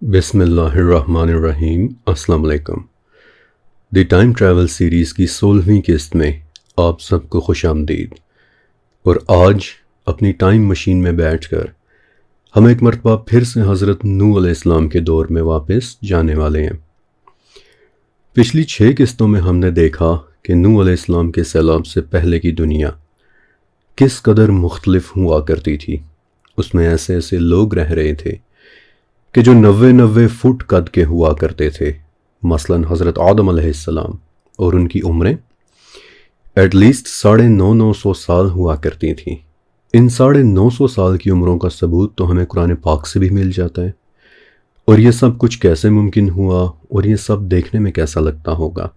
بسم اللہ الرحمن الرحیم۔ السلام علیکم۔ دی ٹائم ٹریول سیریز کی 16ویں قسط میں آپ سب کو خوش آمدید۔ اور آج اپنی ٹائم مشین میں بیٹھ کر ہم ایک مرتبہ پھر سے حضرت نوح علیہ السلام کے دور میں واپس جانے والے ہیں۔ پچھلی 6 قسطوں میں ہم نے دیکھا کہ نوح علیہ السلام کے سیلاب سے پہلے کی دنیا کس قدر مختلف ہوا کرتی تھی۔ اس میں ایسے ایسے لوگ رہ رہے تھے کہ جو 90 فٹ قد کے ہوا کرتے تھے، مثلا حضرت آدم علیہ السلام، اور ان کی عمریں ایٹ لیسٹ 950 سال ہوا کرتی تھیں۔ ان 950 سال کی عمروں کا ثبوت تو ہمیں قرآن پاک سے بھی مل جاتا ہے، اور یہ سب کچھ کیسے ممکن ہوا اور یہ سب دیکھنے میں کیسا لگتا ہوگا۔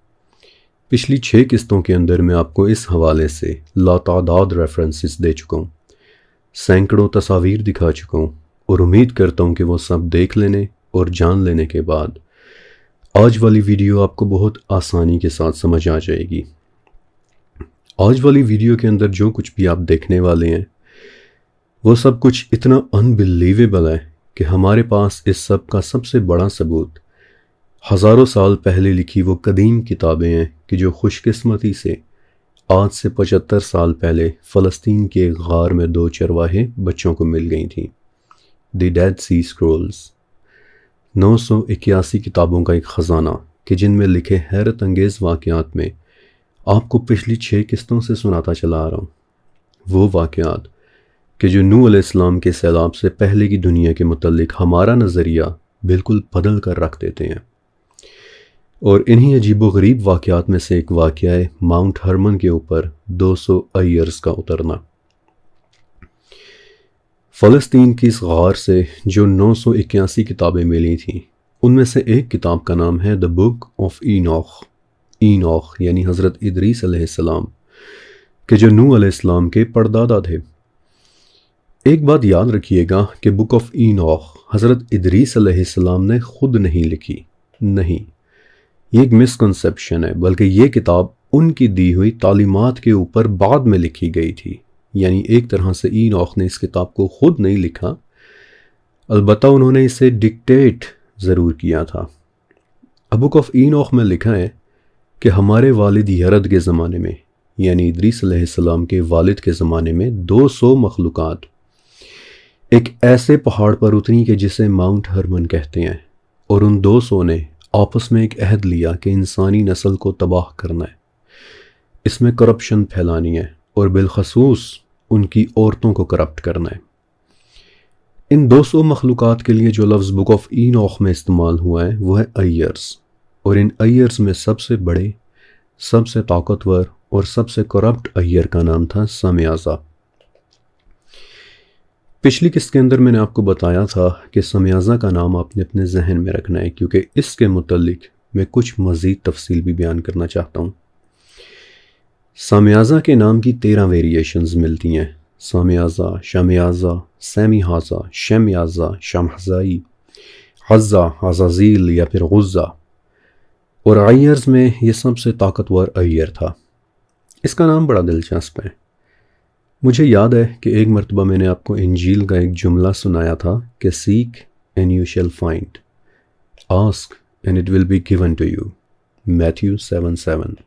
پچھلی 6 قسطوں کے اندر میں آپ کو اس حوالے سے لاتعداد ریفرنسز دے چکا ہوں، سینکڑوں تصاویر دکھا چکا ہوں، اور امید کرتا ہوں کہ وہ سب دیکھ لینے اور جان لینے کے بعد آج والی ویڈیو آپ کو بہت آسانی کے ساتھ سمجھ آ جائے گی۔ آج والی ویڈیو کے اندر جو کچھ بھی آپ دیکھنے والے ہیں وہ سب کچھ اتنا انبیلیویبل ہے کہ ہمارے پاس اس سب کا سب سے بڑا ثبوت ہزاروں سال پہلے لکھی وہ قدیم کتابیں ہیں کہ جو خوش قسمتی سے آج سے 75 سال پہلے فلسطین کے ایک غار میں 2 چرواہے بچوں کو مل گئی تھیں۔ دی ڈیڈ سی اسکرولز، 981 کتابوں کا ایک خزانہ کہ جن میں لکھے حیرت انگیز واقعات میں آپ کو پچھلی 6 قسطوں سے سناتا چلا آ رہا ہوں، وہ واقعات کہ جو نوح علیہ السلام کے سیلاب سے پہلے کی دنیا کے متعلق ہمارا نظریہ بالکل بدل کر رکھ دیتے ہیں۔ اور انہی عجیب و غریب واقعات میں سے ایک واقعہ ہے ماؤنٹ ہرمن کے اوپر 200 ایئرز کا اترنا۔ فلسطین کی اس غار سے جو 981 کتابیں ملی تھیں، ان میں سے ایک کتاب کا نام ہے دا بک آف اینوخ یعنی حضرت ادریس علیہ السلام کہ جو نوح علیہ السلام کے پردادا تھے۔ ایک بات یاد رکھیے گا کہ بک آف اینوخ حضرت ادریس علیہ السلام نے خود نہیں لکھی، نہیں، یہ ایک مسکنسیپشن ہے، بلکہ یہ کتاب ان کی دی ہوئی تعلیمات کے اوپر بعد میں لکھی گئی تھی۔ یعنی ایک طرح سے اینوخ نے اس کتاب کو خود نہیں لکھا، البتہ انہوں نے اسے ڈکٹیٹ ضرور کیا تھا۔ بک آف اینوخ میں لکھا ہے کہ ہمارے والد یرد کے زمانے میں، یعنی ادریس علیہ السلام کے والد کے زمانے میں 200 مخلوقات ایک ایسے پہاڑ پر اتری کہ جسے ماؤنٹ ہرمن کہتے ہیں، اور ان 200 نے آپس میں ایک عہد لیا کہ انسانی نسل کو تباہ کرنا ہے، اس میں کرپشن پھیلانی ہے، اور بالخصوص ان کی عورتوں کو کرپٹ کرنا ہے۔ ان 200 مخلوقات کے لیے جو لفظ بک آف اینوخ میں استعمال ہوا ہے وہ ہے ایئرز، اور ان ایئرز میں سب سے بڑے، سب سے طاقتور اور سب سے کرپٹ ایئر کا نام تھا سمیازا۔ پچھلی قسط کے اندر میں نے آپ کو بتایا تھا کہ سمیازا کا نام آپ نے اپنے ذہن میں رکھنا ہے، کیونکہ اس کے متعلق میں کچھ مزید تفصیل بھی بیان کرنا چاہتا ہوں۔ سمیازا کے نام کی 13 ویریشنز ملتی ہیں، سمیازا، شمیازا، سیمیازا، شمیازا، شمحزائی، عزا، عزازیل یا پھر غزہ، اور ایئرز میں یہ سب سے طاقتور ایئر تھا۔ اس کا نام بڑا دلچسپ ہے۔ مجھے یاد ہے کہ ایک مرتبہ میں نے آپ کو انجیل کا ایک جملہ سنایا تھا کہ seek and you shall find, ask and it will be given to you, Matthew 7:7۔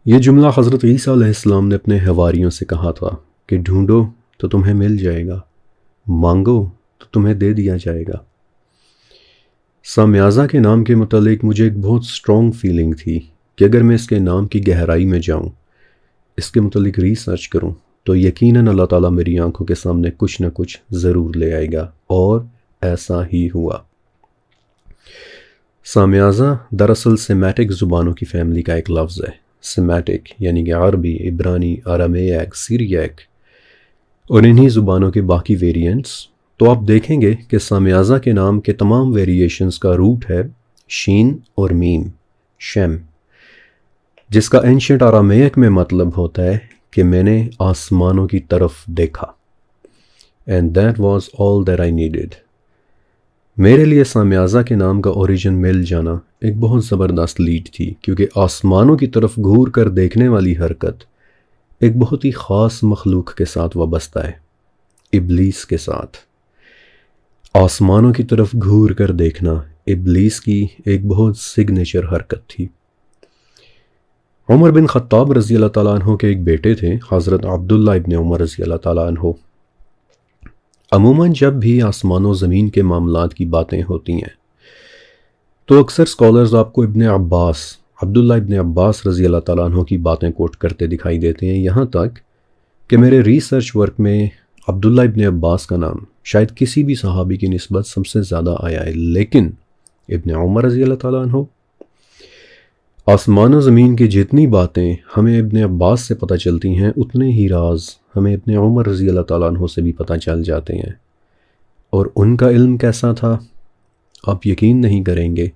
یہ جملہ حضرت عیسیٰ علیہ السلام نے اپنے حواریوں سے کہا تھا کہ ڈھونڈو تو تمہیں مل جائے گا، مانگو تو تمہیں دے دیا جائے گا۔ سمیازا کے نام کے متعلق مجھے ایک بہت سٹرونگ فیلنگ تھی کہ اگر میں اس کے نام کی گہرائی میں جاؤں، اس کے متعلق ریسرچ کروں، تو یقیناً اللہ تعالیٰ میری آنکھوں کے سامنے کچھ نہ کچھ ضرور لے آئے گا، اور ایسا ہی ہوا۔ سمیازا دراصل سیمیٹک زبانوں کی فیملی کا ایک لفظ ہے۔ سیمیٹک یعنی کہ عربی، عبرانی، آرامیک، سیریاک اور انہی زبانوں کے باقی ویریئنٹس۔ تو آپ دیکھیں گے کہ سمیازا کے نام کے تمام ویریشنز کا روٹ ہے شین اور میم، شیم، جس کا اینشنٹ آرامیک میں مطلب ہوتا ہے کہ میں نے آسمانوں کی طرف دیکھا، and that was all that I needed۔ میرے لیے سمیازا کے نام کا اوریجن مل جانا ایک بہت زبردست لیڈ تھی، کیونکہ آسمانوں کی طرف گھور کر دیکھنے والی حرکت ایک بہت ہی خاص مخلوق کے ساتھ وابستہ ہے، ابلیس کے ساتھ۔ آسمانوں کی طرف گھور کر دیکھنا ابلیس کی ایک بہت سگنیچر حرکت تھی۔ عمر بن خطاب رضی اللہ تعالیٰ عنہ کے ایک بیٹے تھے، حضرت عبداللہ ابن عمر رضی اللہ تعالیٰ عنہ۔ عموماً جب بھی آسمان و زمین کے معاملات کی باتیں ہوتی ہیں تو اکثر اسکالرز آپ کو عبداللہ ابن عباس رضی اللہ تعالیٰ عنہ کی باتیں کوٹ کرتے دکھائی دیتے ہیں، یہاں تک کہ میرے ریسرچ ورک میں عبداللہ ابن عباس کا نام شاید کسی بھی صحابی کی نسبت سب سے زیادہ آیا ہے، لیکن ابن عمر رضی اللہ تعالیٰ عنہ، آسمان و زمین کی جتنی باتیں ہمیں ابن عباس سے پتہ چلتی ہیں اتنے ہی راز ہمیں ابن عمر رضی اللہ تعالیٰ عنہ سے بھی پتہ چل جاتے ہیں۔ اور ان کا علم کیسا تھا، آپ یقین نہیں کریں گے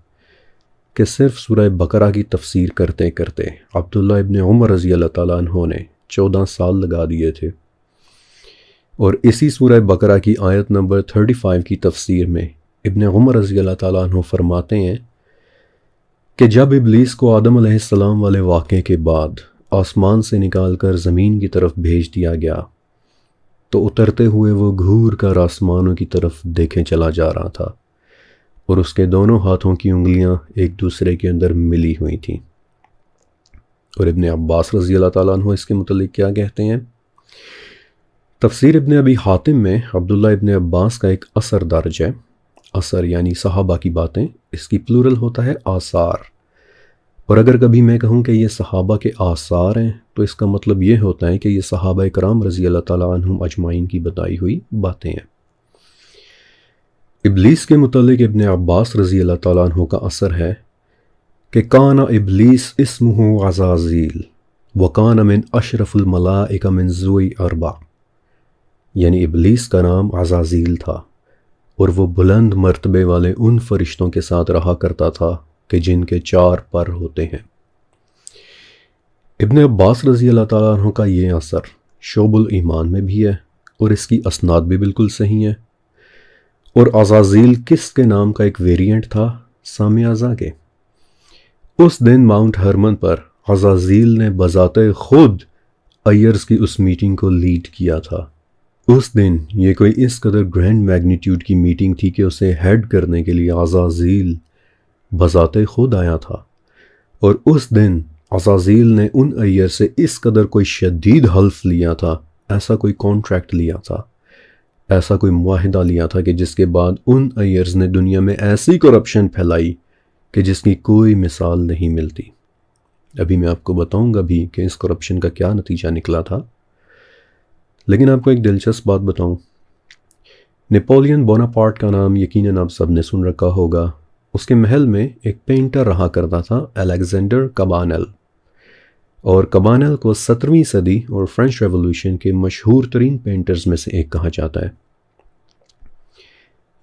کہ صرف سورہ بقرہ کی تفسیر کرتے کرتے عبداللہ ابن عمر رضی اللہ تعالیٰ عنہ نے 14 سال لگا دیے تھے۔ اور اسی سورہ بقرہ کی آیت نمبر 35 کی تفسیر میں ابن عمر رضی اللہ تعالیٰ عنہ فرماتے ہیں کہ جب ابلیس کو آدم علیہ السلام والے واقعے کے بعد آسمان سے نکال کر زمین کی طرف بھیج دیا گیا تو اترتے ہوئے وہ گھور کر آسمانوں کی طرف دیکھے چلا جا رہا تھا، اور اس کے دونوں ہاتھوں کی انگلیاں ایک دوسرے کے اندر ملی ہوئی تھیں۔ اور ابن عباس رضی اللہ تعالیٰ عنہ اس کے متعلق کیا کہتے ہیں؟ تفسیر ابن ابی حاتم میں عبداللہ ابن عباس کا ایک اثر درج ہے۔ اثر یعنی صحابہ کی باتیں، اس کی پلورل ہوتا ہے آثار۔ اور اگر کبھی میں کہوں کہ یہ صحابہ کے آثار ہیں تو اس کا مطلب یہ ہوتا ہے کہ یہ صحابہ کرام رضی اللہ تعالیٰ عنہم اجمعین کی بتائی ہوئی باتیں ہیں۔ ابلیس کے متعلق ابن عباس رضی اللہ تعالیٰ عنہ کا اثر ہے کہ کان ابلیس اسمہ عزازیل وکان من اشرف الملائکہ من ذوی اربع، یعنی ابلیس کا نام عزازیل تھا اور وہ بلند مرتبے والے ان فرشتوں کے ساتھ رہا کرتا تھا کہ جن کے 4 پر ہوتے ہیں۔ ابن عباس رضی اللہ تعالیٰ عنہ کا یہ اثر شعب الایمان میں بھی ہے اور اس کی اسناد بھی بالکل صحیح ہے۔ اور عزازیل کس کے نام کا ایک ویریئنٹ تھا؟ سامیازہ کے۔ اس دن ماؤنٹ ہرمن پر عزازیل نے بذات خود ایرز کی اس میٹنگ کو لیڈ کیا تھا۔ اس دن یہ کوئی اس قدر گرینڈ میگنیٹیوڈ کی میٹنگ تھی کہ اسے ہیڈ کرنے کے لیے عزازیل بذات خود آیا تھا، اور اس دن عزازیل نے ان ایئر سے اس قدر کوئی شدید حلف لیا تھا، ایسا کوئی کانٹریکٹ لیا تھا، ایسا کوئی معاہدہ لیا تھا کہ جس کے بعد ان ایئرز نے دنیا میں ایسی کرپشن پھیلائی کہ جس کی کوئی مثال نہیں ملتی۔ ابھی میں آپ کو بتاؤں گا بھی کہ اس کرپشن کا کیا نتیجہ نکلا تھا، لیکن آپ کو ایک دلچسپ بات بتاؤں۔ نیپولین بوناپارٹ کا نام یقیناً آپ سب نے سن رکھا ہوگا۔ اس کے محل میں ایک پینٹر رہا کرتا تھا، الیگزینڈر کابانل، اور کابانل کو 17ویں صدی اور فرینچ ریولوشن کے مشہور ترین پینٹرز میں سے ایک کہا جاتا ہے۔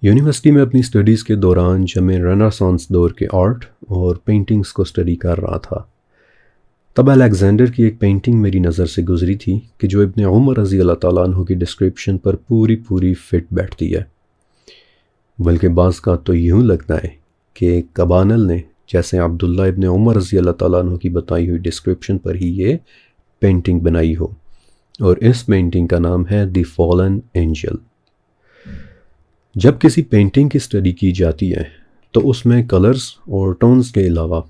یونیورسٹی میں اپنی سٹڈیز کے دوران جب میں رینیسانس دور کے آرٹ اور پینٹنگز کو اسٹڈی کر رہا تھا، تب الیگزینڈر کی ایک پینٹنگ میری نظر سے گزری تھی کہ جو ابن عمر رضی اللہ تعالیٰ عنہ کی ڈسکرپشن پر پوری فٹ بیٹھتی ہے۔ بلکہ بعض کا تو یوں لگتا ہے کہ کابانل نے جیسے عبداللہ ابن عمر رضی اللہ تعالیٰ عنہ کی بتائی ہوئی ڈسکرپشن پر ہی یہ پینٹنگ بنائی ہو، اور اس پینٹنگ کا نام ہے دی فالن اینجل۔ جب کسی پینٹنگ کی اسٹڈی کی جاتی ہے تو اس میں کلرز اور ٹونز کے علاوہ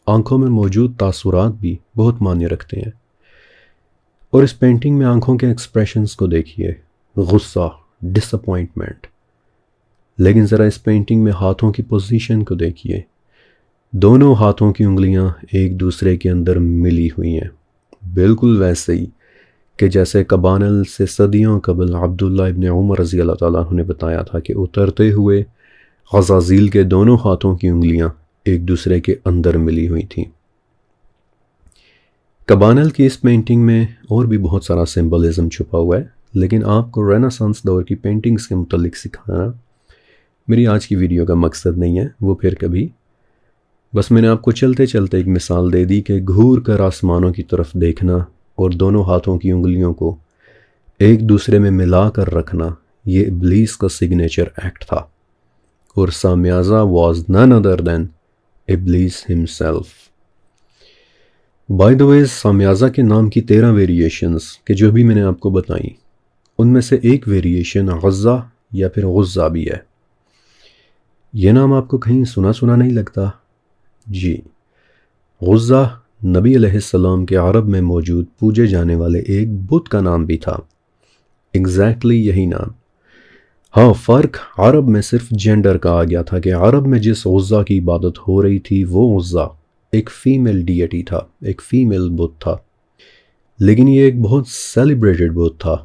آنکھوں میں موجود تاثرات بھی بہت معنی رکھتے ہیں، اور اس پینٹنگ میں آنکھوں کے ایکسپریشنز کو دیکھیے، غصہ، ڈس اپوائنٹمنٹ، لیکن ذرا اس پینٹنگ میں ہاتھوں کی پوزیشن کو دیکھیے، دونوں ہاتھوں کی انگلیاں ایک دوسرے کے اندر ملی ہوئی ہیں، بالکل ویسے ہی کہ جیسے کابانل سے صدیوں قبل عبداللہ ابن عمر رضی اللہ تعالیٰ عنہ نے بتایا تھا کہ اترتے ہوئے عزازیل کے دونوں ہاتھوں کی انگلیاں ایک دوسرے کے اندر ملی ہوئی تھیں۔ کابانل کی اس پینٹنگ میں اور بھی بہت سارا سمبلزم چھپا ہوا ہے، لیکن آپ کو رینیسانس دور کی پینٹنگز کے متعلق سکھانا میری آج کی ویڈیو کا مقصد نہیں ہے، وہ پھر کبھی۔ بس میں نے آپ کو چلتے چلتے ایک مثال دے دی کہ گھور کر آسمانوں کی طرف دیکھنا اور دونوں ہاتھوں کی انگلیوں کو ایک دوسرے میں ملا کر رکھنا یہ ابلیس کا سگنیچر ایکٹ تھا، اور سامیازہ واز نن ادر دین ابلیس ہمسیلف۔ بائی دا ویز، سامیازہ کے نام کی 13 ویریشنز کہ جو بھی میں نے آپ کو بتائیں، ان میں سے ایک ویریشن غزہ یا پھر غزہ بھی ہے۔ یہ نام آپ کو کہیں سنا سنا نہیں لگتا؟ جی، غزہ نبی علیہ السلام کے عرب میں موجود پوجے جانے والے ایک بت کا نام بھی تھا۔ ایگزیکٹلی یہی نام۔ ہاں، فرق عرب میں صرف جینڈر کا آ گیا تھا کہ عرب میں جس غزہ کی عبادت ہو رہی تھی وہ غزہ ایک فیمیل ڈیٹی تھا، ایک فیمیل بت تھا، لیکن یہ ایک بہت سیلیبریٹڈ بت تھا۔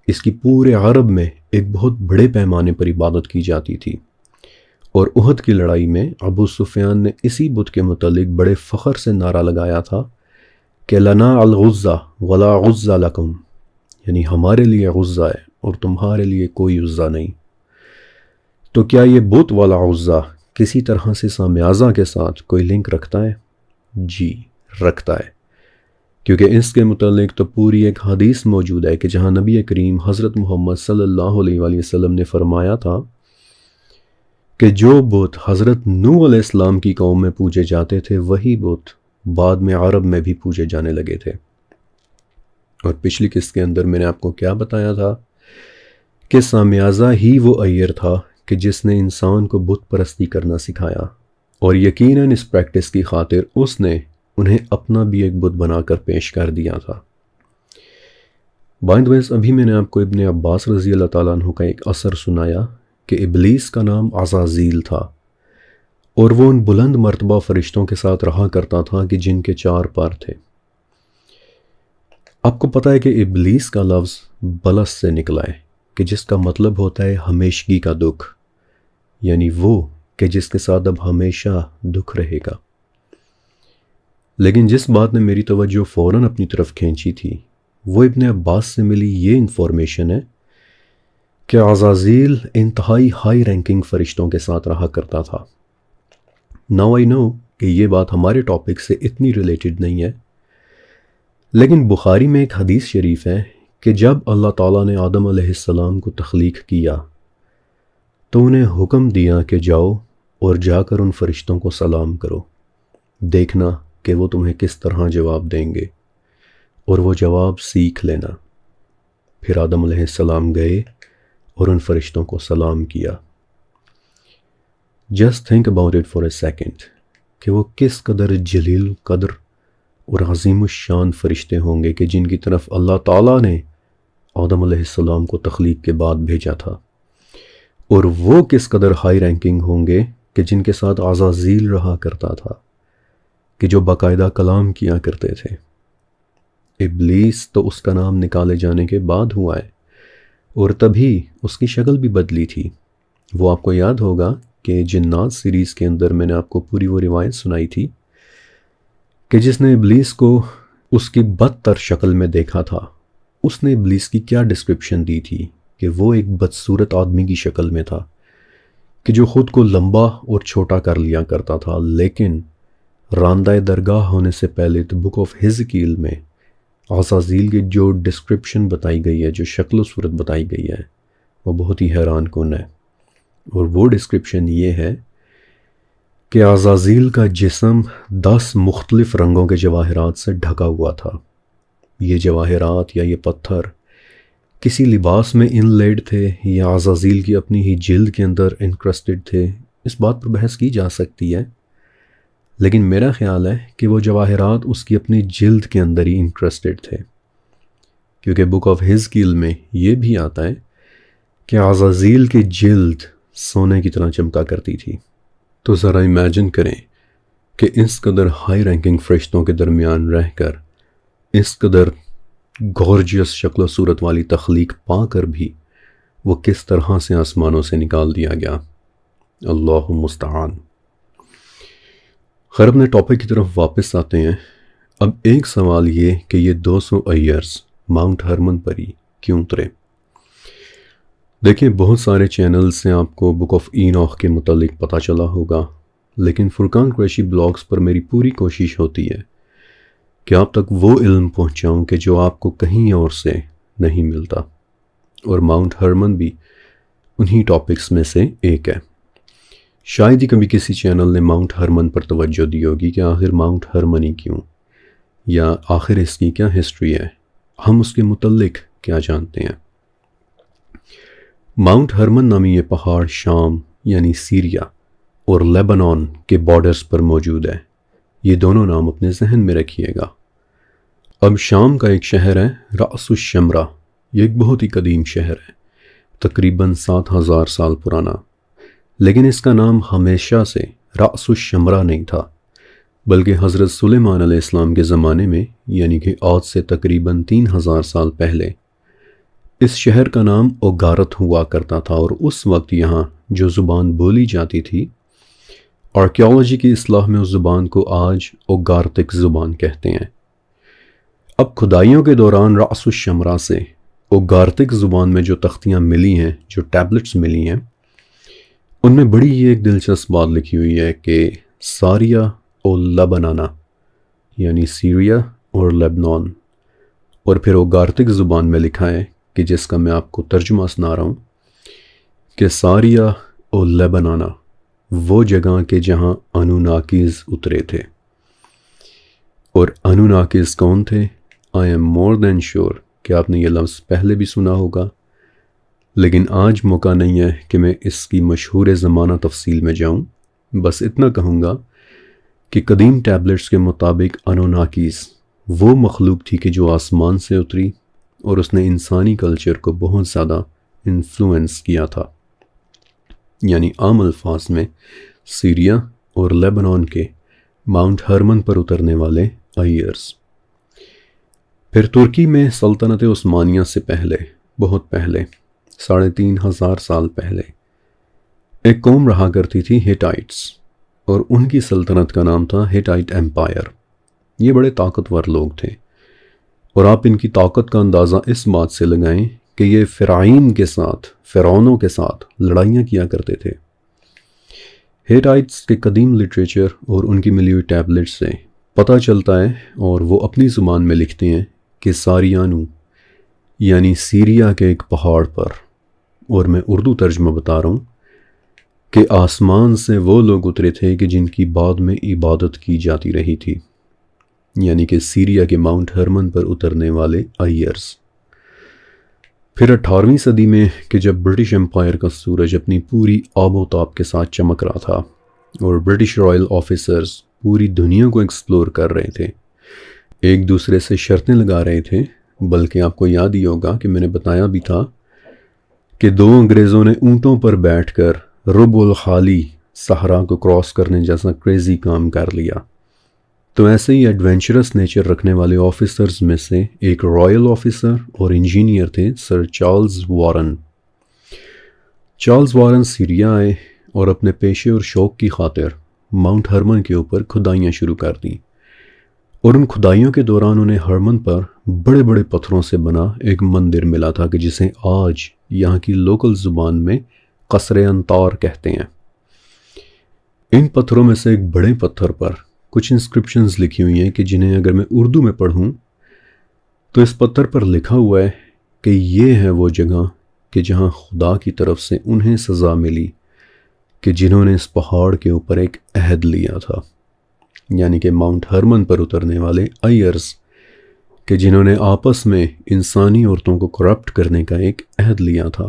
اس کی پورے عرب میں ایک بہت بڑے پیمانے پر عبادت کی جاتی تھی، اور احد کی لڑائی میں ابو سفیان نے اسی بت کے متعلق بڑے فخر سے نعرہ لگایا تھا کہ لنا الغزہ ولا غزہ لکم، یعنی ہمارے لیے غزہ ہے اور تمہارے لیے کوئی عزہ نہیں۔ تو کیا یہ بت والا عزہ کسی طرح سے سامیازہ کے ساتھ کوئی لنک رکھتا ہے؟ جی، رکھتا ہے، کیونکہ اس کے متعلق تو پوری ایک حدیث موجود ہے کہ جہاں نبی کریم حضرت محمد صلی اللہ علیہ وآلہ وسلم نے فرمایا تھا کہ جو بت حضرت نوح علیہ السلام کی قوم میں پوجے جاتے تھے وہی بت بعد میں عرب میں بھی پوجے جانے لگے تھے۔ اور پچھلی قسط کے اندر میں نے آپ کو کیا بتایا تھا کہ سامیازہ ہی وہ ایّر تھا کہ جس نے انسان کو بت پرستی کرنا سکھایا، اور یقیناً اس پریکٹس کی خاطر اس نے انہیں اپنا بھی ایک بت بنا کر پیش کر دیا تھا۔ بائی دی وے، ابھی میں نے آپ کو ابن عباس رضی اللہ تعالیٰ عنہ کا ایک اثر سنایا کہ ابلیس کا نام عزازیل تھا، اور وہ ان بلند مرتبہ فرشتوں کے ساتھ رہا کرتا تھا کہ جن کے 4 پر تھے۔ آپ کو پتہ ہے کہ ابلیس کا لفظ بلس سے نکلا ہے کہ جس کا مطلب ہوتا ہے ہمیشگی کا دکھ، یعنی وہ کہ جس کے ساتھ اب ہمیشہ دکھ رہے گا۔ لیکن جس بات نے میری توجہ فوراً اپنی طرف کھینچی تھی وہ ابن عباس سے ملی یہ انفارمیشن ہے کہ عزازیل انتہائی ہائی رینکنگ فرشتوں کے ساتھ رہا کرتا تھا۔ ناؤ آئی نو کہ یہ بات ہمارے ٹاپک سے اتنی ریلیٹڈ نہیں ہے، لیکن بخاری میں ایک حدیث شریف ہے کہ جب اللہ تعالیٰ نے آدم علیہ السلام کو تخلیق کیا تو انہیں حکم دیا کہ جاؤ اور جا کر ان فرشتوں کو سلام کرو، دیکھنا کہ وہ تمہیں کس طرح جواب دیں گے، اور وہ جواب سیکھ لینا۔ پھر آدم علیہ السلام گئے اور ان فرشتوں کو سلام کیا۔ Just think about it for a second کہ وہ کس قدر جلیل قدر اور عظیم الشان فرشتے ہوں گے کہ جن کی طرف اللہ تعالیٰ نے آدم علیہ السلام کو تخلیق کے بعد بھیجا تھا، اور وہ کس قدر ہائی رینکنگ ہوں گے کہ جن کے ساتھ عزازیل رہا کرتا تھا، کہ جو باقاعدہ کلام کیا کرتے تھے۔ ابلیس تو اس کا نام نکالے جانے کے بعد ہوا ہے، اور تبھی اس کی شکل بھی بدلی تھی۔ وہ آپ کو یاد ہوگا کہ جنات سیریز کے اندر میں نے آپ کو پوری وہ روایت سنائی تھی کہ جس نے ابلیس کو اس کی بدتر شکل میں دیکھا تھا، اس نے ابلیس کی کیا ڈسکرپشن دی تھی کہ وہ ایک بدصورت آدمی کی شکل میں تھا کہ جو خود کو لمبا اور چھوٹا کر لیا کرتا تھا، لیکن راندہ درگاہ ہونے سے پہلے تو بک آف حزقیل میں عزازیل کی جو ڈسکرپشن بتائی گئی ہے، جو شکل و صورت بتائی گئی ہے، وہ بہت ہی حیران کن ہے۔ اور وہ ڈسکرپشن یہ ہے کہ عزازیل کا جسم 10 مختلف رنگوں کے جواہرات سے ڈھکا ہوا تھا۔ یہ جواہرات یا یہ پتھر کسی لباس میں ان لیڈ تھے یا عزازیل کی اپنی ہی جلد کے اندر انکرسٹڈ تھے، اس بات پر بحث کی جا سکتی ہے، لیکن میرا خیال ہے کہ وہ جواہرات اس کی اپنی جلد کے اندر ہی انکرسٹڈ تھے، کیونکہ بک آف حزقیل میں یہ بھی آتا ہے کہ عزازیل کی جلد سونے کی طرح چمکا کرتی تھی۔ تو ذرا امیجن کریں کہ اس قدر ہائی رینکنگ فرشتوں کے درمیان رہ کر اس قدر گورجیس شکل و صورت والی تخلیق پا کر بھی وہ کس طرح سے آسمانوں سے نکال دیا گیا۔ اللہ مستعان۔ خیر، اپنے ٹاپک کی طرف واپس آتے ہیں۔ اب ایک سوال یہ کہ یہ 200 ایئرز ماؤنٹ ہرمن پر ہی کیوں اترے؟ دیکھیں، بہت سارے چینل سے آپ کو بک آف اینوخ کے متعلق پتہ چلا ہوگا، لیکن فرقان قریشی بلاگز پر میری پوری کوشش ہوتی ہے کہ آپ تک وہ علم پہنچاؤں کہ جو آپ کو کہیں اور سے نہیں ملتا، اور ماؤنٹ ہرمن بھی انہی ٹاپکس میں سے ایک ہے۔ شاید ہی کبھی کسی چینل نے ماؤنٹ ہرمن پر توجہ دی ہوگی کہ آخر ماؤنٹ ہرمن ہی کیوں، یا آخر اس کی کیا ہسٹری ہے، ہم اس کے متعلق کیا جانتے ہیں۔ ماؤنٹ ہرمن نامی یہ پہاڑ شام یعنی سیریا اور لیبنان کے بارڈرز پر موجود ہے۔ یہ دونوں نام اپنے ذہن میں رکھیے گا۔ اب شام کا ایک شہر ہے رأس الشمرا، یہ ایک بہت ہی قدیم شہر ہے، تقریباً 7000 سال پرانا، لیکن اس کا نام ہمیشہ سے رأس الشمرا نہیں تھا، بلکہ حضرت سلیمان علیہ السلام کے زمانے میں، یعنی کہ آج سے تقریباً 3000 سال پہلے، اس شہر کا نام اوگارت ہوا کرتا تھا، اور اس وقت یہاں جو زبان بولی جاتی تھی، آرکیالوجی کی اصطلاح میں اس زبان کو آج اوگارتک زبان کہتے ہیں۔ اب کھدائیوں کے دوران رأس الشمرا سے اوگارتک زبان میں جو تختیاں ملی ہیں، جو ٹیبلٹس ملی ہیں، ان میں بڑی ہی ایک دلچسپ بات لکھی ہوئی ہے کہ ساریہ اور لبنانا، یعنی سیریا اور لبنان، اور پھر اوگارتک زبان میں لکھا ہے کہ جس کا میں آپ کو ترجمہ سنا رہا ہوں کہ ساریہ اور لبنانا وہ جگہ کہ جہاں انوناکیز اترے تھے۔ اور انوناکیز کون تھے؟ I am more then sure کہ آپ نے یہ لفظ پہلے بھی سنا ہوگا، لیکن آج موقع نہیں ہے کہ میں اس کی مشہور زمانہ تفصیل میں جاؤں۔ بس اتنا کہوں گا کہ قدیم ٹیبلٹس کے مطابق انوناکیز وہ مخلوق تھی کہ جو آسمان سے اتری اور اس نے انسانی کلچر کو بہت زیادہ انفلوئنس کیا تھا، یعنی عام الفاظ میں سیریا اور لیبنان کے ماؤنٹ ہرمن پر اترنے والے آئیرز۔ پھر ترکی میں سلطنت عثمانیہ سے پہلے، بہت پہلے، 3500 سال پہلے، ایک قوم رہا کرتی تھی ہیٹائٹس، اور ان کی سلطنت کا نام تھا ہیٹائٹ ایمپائر۔ یہ بڑے طاقتور لوگ تھے، اور آپ ان کی طاقت کا اندازہ اس بات سے لگائیں کہ یہ فرعین کے ساتھ، فرعونوں کے ساتھ لڑائیاں کیا کرتے تھے۔ ہیٹائٹس کے قدیم لٹریچر اور ان کی ملی ہوئی ٹیبلٹ سے پتہ چلتا ہے، اور وہ اپنی زبان میں لکھتے ہیں کہ ساریانو، یعنی سیریا کے ایک پہاڑ پر، اور میں اردو ترجمہ بتا رہا ہوں، کہ آسمان سے وہ لوگ اترے تھے کہ جن کی بعد میں عبادت کی جاتی رہی تھی، یعنی کہ سیریا کے ماؤنٹ ہرمن پر اترنے والے آئیرز۔ پھر 18ویں صدی میں کہ جب برٹش امپائر کا سورج اپنی پوری آب و تاب کے ساتھ چمک رہا تھا، اور برٹش رائل آفیسرز پوری دنیا کو ایکسپلور کر رہے تھے، ایک دوسرے سے شرطیں لگا رہے تھے، بلکہ آپ کو یاد ہی ہوگا کہ میں نے بتایا بھی تھا کہ 2 انگریزوں نے اونٹوں پر بیٹھ کر ربع الخالی صحرا کو کراس کرنے جیسا کریزی کام کر لیا۔ تو ایسے ہی ایڈونچرس نیچر رکھنے والے آفیسرز میں سے ایک رائل آفیسر اور انجینئر تھے sir Charles Warren. Charles Warren Syria آئے اور اپنے پیشے اور شوق کی خاطر ماؤنٹ ہرمن کے اوپر کھدائیاں شروع کر دیں، اور ان کھدائیوں کے دوران انہیں ہرمن پر بڑے بڑے پتھروں سے بنا ایک مندر ملا تھا کہ جسے آج یہاں کی لوکل زبان میں قصر انطار کہتے ہیں۔ ان پتھروں میں سے ایک بڑے پتھر پر کچھ انسکرپشنز لکھی ہوئی ہیں کہ جنہیں اگر میں اردو میں پڑھوں تو اس پتھر پر لکھا ہوا ہے کہ یہ ہے وہ جگہ کہ جہاں خدا کی طرف سے انہیں سزا ملی کہ جنہوں نے اس پہاڑ کے اوپر ایک عہد لیا تھا، یعنی کہ ماؤنٹ ہرمن پر اترنے والے آئیرز، کہ جنہوں نے آپس میں انسانی عورتوں کو کرپٹ کرنے کا ایک عہد لیا تھا۔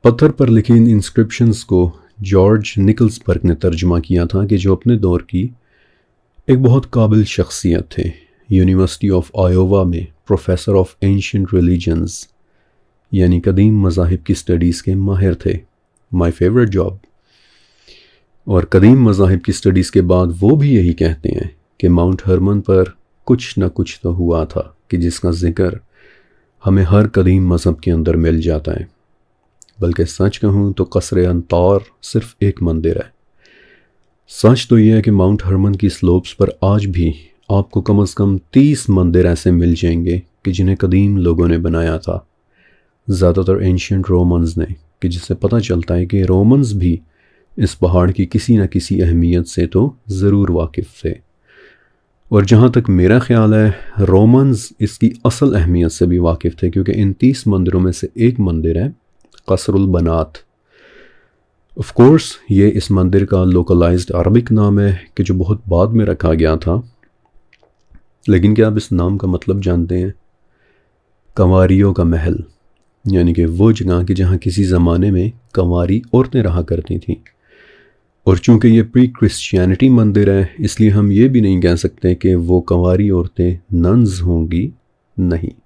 پتھر پر لکھی ان انسکرپشنز کو جارج نکلسبرگ نے ترجمہ کیا تھا، کہ جو اپنے دور کی ایک بہت قابل شخصیت تھے، یونیورسٹی آف آئیووا میں پروفیسر آف اینشنٹ ریلیجنز، یعنی قدیم مذاہب کی سٹڈیز کے ماہر تھے۔ My favourite job. اور قدیم مذاہب کی سٹڈیز کے بعد وہ بھی یہی کہتے ہیں کہ ماؤنٹ ہرمن پر کچھ نہ کچھ تو ہوا تھا، کہ جس کا ذکر ہمیں ہر قدیم مذہب کے اندر مل جاتا ہے۔ بلکہ سچ کہوں تو قصر انطار صرف ایک مندر ہے۔ سچ تو یہ ہے کہ ماؤنٹ ہرمن کی سلوپس پر آج بھی آپ کو کم از کم 30 مندر ایسے مل جائیں گے کہ جنہیں قدیم لوگوں نے بنایا تھا، زیادہ تر اینشنٹ رومنز نے، کہ جس سے پتہ چلتا ہے کہ رومنز بھی اس پہاڑ کی کسی نہ کسی اہمیت سے تو ضرور واقف تھے۔ اور جہاں تک میرا خیال ہے رومنز اس کی اصل اہمیت سے بھی واقف تھے، کیونکہ ان 30 مندروں میں سے ایک مندر ہے قصر البنات۔ آف کورس یہ اس مندر کا لوکلائزڈ عربک نام ہے کہ جو بہت بعد میں رکھا گیا تھا، لیکن کیا آپ اس نام کا مطلب جانتے ہیں؟ کنواریوں کا محل، یعنی کہ وہ جگہ کہ جہاں کسی زمانے میں کنواری عورتیں رہا کرتی تھیں۔ اور چونکہ یہ پری کرسچینٹی مندر ہے اس لیے ہم یہ بھی نہیں کہہ سکتے کہ وہ کنواری عورتیں ننز ہوں گی، نہیں،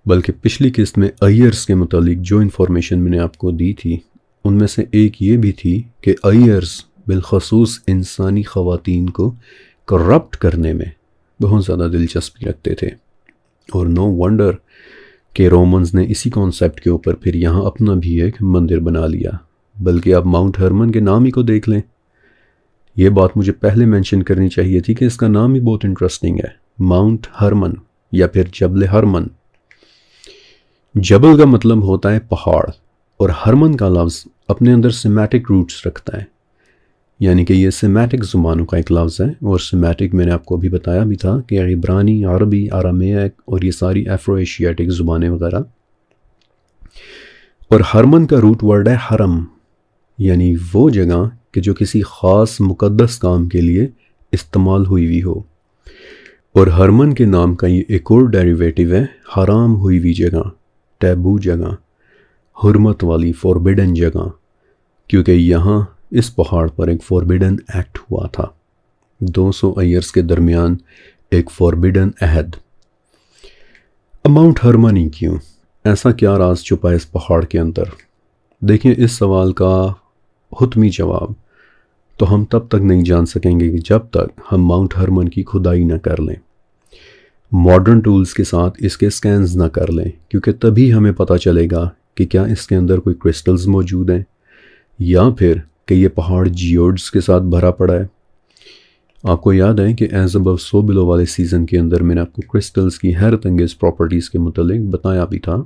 بلکہ پچھلی قسط میں آئرز کے متعلق جو انفارمیشن میں نے آپ کو دی تھی ان میں سے ایک یہ بھی تھی کہ آئرز بالخصوص انسانی خواتین کو کرپٹ کرنے میں بہت زیادہ دلچسپی رکھتے تھے، اور نو ونڈر کہ رومنز نے اسی کانسیپٹ کے اوپر پھر یہاں اپنا بھی ایک مندر بنا لیا۔ بلکہ آپ ماؤنٹ ہرمن کے نام ہی کو دیکھ لیں، یہ بات مجھے پہلے مینشن کرنی چاہیے تھی کہ اس کا نام ہی بہت انٹرسٹنگ ہے، ماؤنٹ ہرمن یا پھر جبل ہرمن۔ جبل کا مطلب ہوتا ہے پہاڑ، اور ہرمن کا لفظ اپنے اندر سیمیٹک روٹس رکھتا ہے، یعنی کہ یہ سیمیٹک زبانوں کا ایک لفظ ہے، اور سیمیٹک میں نے آپ کو ابھی بتایا بھی تھا کہ عبرانی، عربی، آرامیک اور یہ ساری ایفرو ایشیاٹک زبانیں وغیرہ۔ اور ہرمن کا روٹ ورڈ ہے حرم، یعنی وہ جگہ کہ جو کسی خاص مقدس کام کے لیے استعمال ہوئی ہو، اور ہرمن کے نام کا یہ ایک اور ڈیریویٹو ہے حرام ہوئی جگہ، ٹیبو جگہ، حرمت والی، فوربیڈن جگہ، کیونکہ یہاں اس پہاڑ پر ایک فوربیڈن ایکٹ ہوا تھا، 200 ایئرز کے درمیان ایک فوربیڈن عہد۔ اب ماؤنٹ ہرمن ہی کیوں؟ ایسا کیا راز چھپا ہے اس پہاڑ کے اندر؟ دیکھیں، اس سوال کا حتمی جواب تو ہم تب تک نہیں جان سکیں گے کہ جب تک ہم ماؤنٹ ہرمن کی کھدائی نہ کر لیں، ماڈرن ٹولز کے ساتھ اس کے سکینز نہ کر لیں، کیونکہ تبھی ہمیں پتہ چلے گا کہ کیا اس کے اندر کوئی کرسٹلز موجود ہیں یا پھر کہ یہ پہاڑ جیوڈز کے ساتھ بھرا پڑا ہے۔ آپ کو یاد ہے کہ ایز ابو سو بلو والے سیزن کے اندر میں نے آپ کو کرسٹلز کی حیرت انگیز پراپرٹیز کے متعلق بتایا بھی تھا،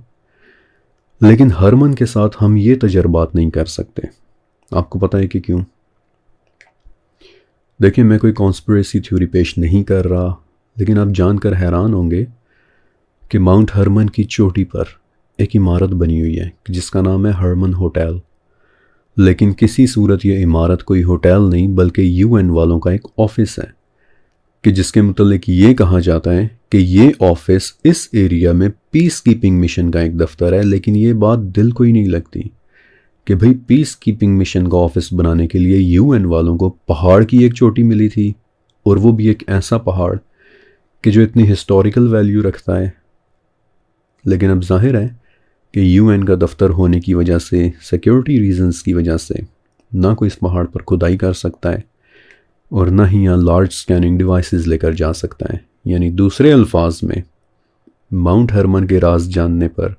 لیکن ہرمن کے ساتھ ہم یہ تجربات نہیں کر سکتے۔ آپ کو پتہ ہے کہ کیوں؟ دیکھیں، میں کوئی کانسپریسی تھیوری پیش نہیں کر رہا، لیکن آپ جان کر حیران ہوں گے کہ ماؤنٹ ہرمن کی چوٹی پر ایک عمارت بنی ہوئی ہے جس کا نام ہے ہرمن ہوٹل، لیکن کسی صورت یہ عمارت کوئی ہوٹل نہیں بلکہ UN والوں کا ایک آفس ہے، کہ جس کے متعلق یہ کہا جاتا ہے کہ یہ آفس اس ایریا میں پیس کیپنگ مشن کا ایک دفتر ہے، لیکن یہ بات دل کو ہی نہیں لگتی کہ بھئی پیس کیپنگ مشن کا آفس بنانے کے لیے UN والوں کو پہاڑ کی ایک چوٹی ملی تھی، اور وہ بھی ایک ایسا پہاڑ کہ جو اتنی ہسٹوریکل ویلیو رکھتا ہے۔ لیکن اب ظاہر ہے کہ UN کا دفتر ہونے کی وجہ سے، سیکیورٹی ریزنز کی وجہ سے، نہ کوئی اس پہاڑ پر کھدائی کر سکتا ہے اور نہ ہی یہاں لارج سکیننگ ڈیوائسز لے کر جا سکتا ہے۔ یعنی دوسرے الفاظ میں ماؤنٹ ہرمن کے راز جاننے پر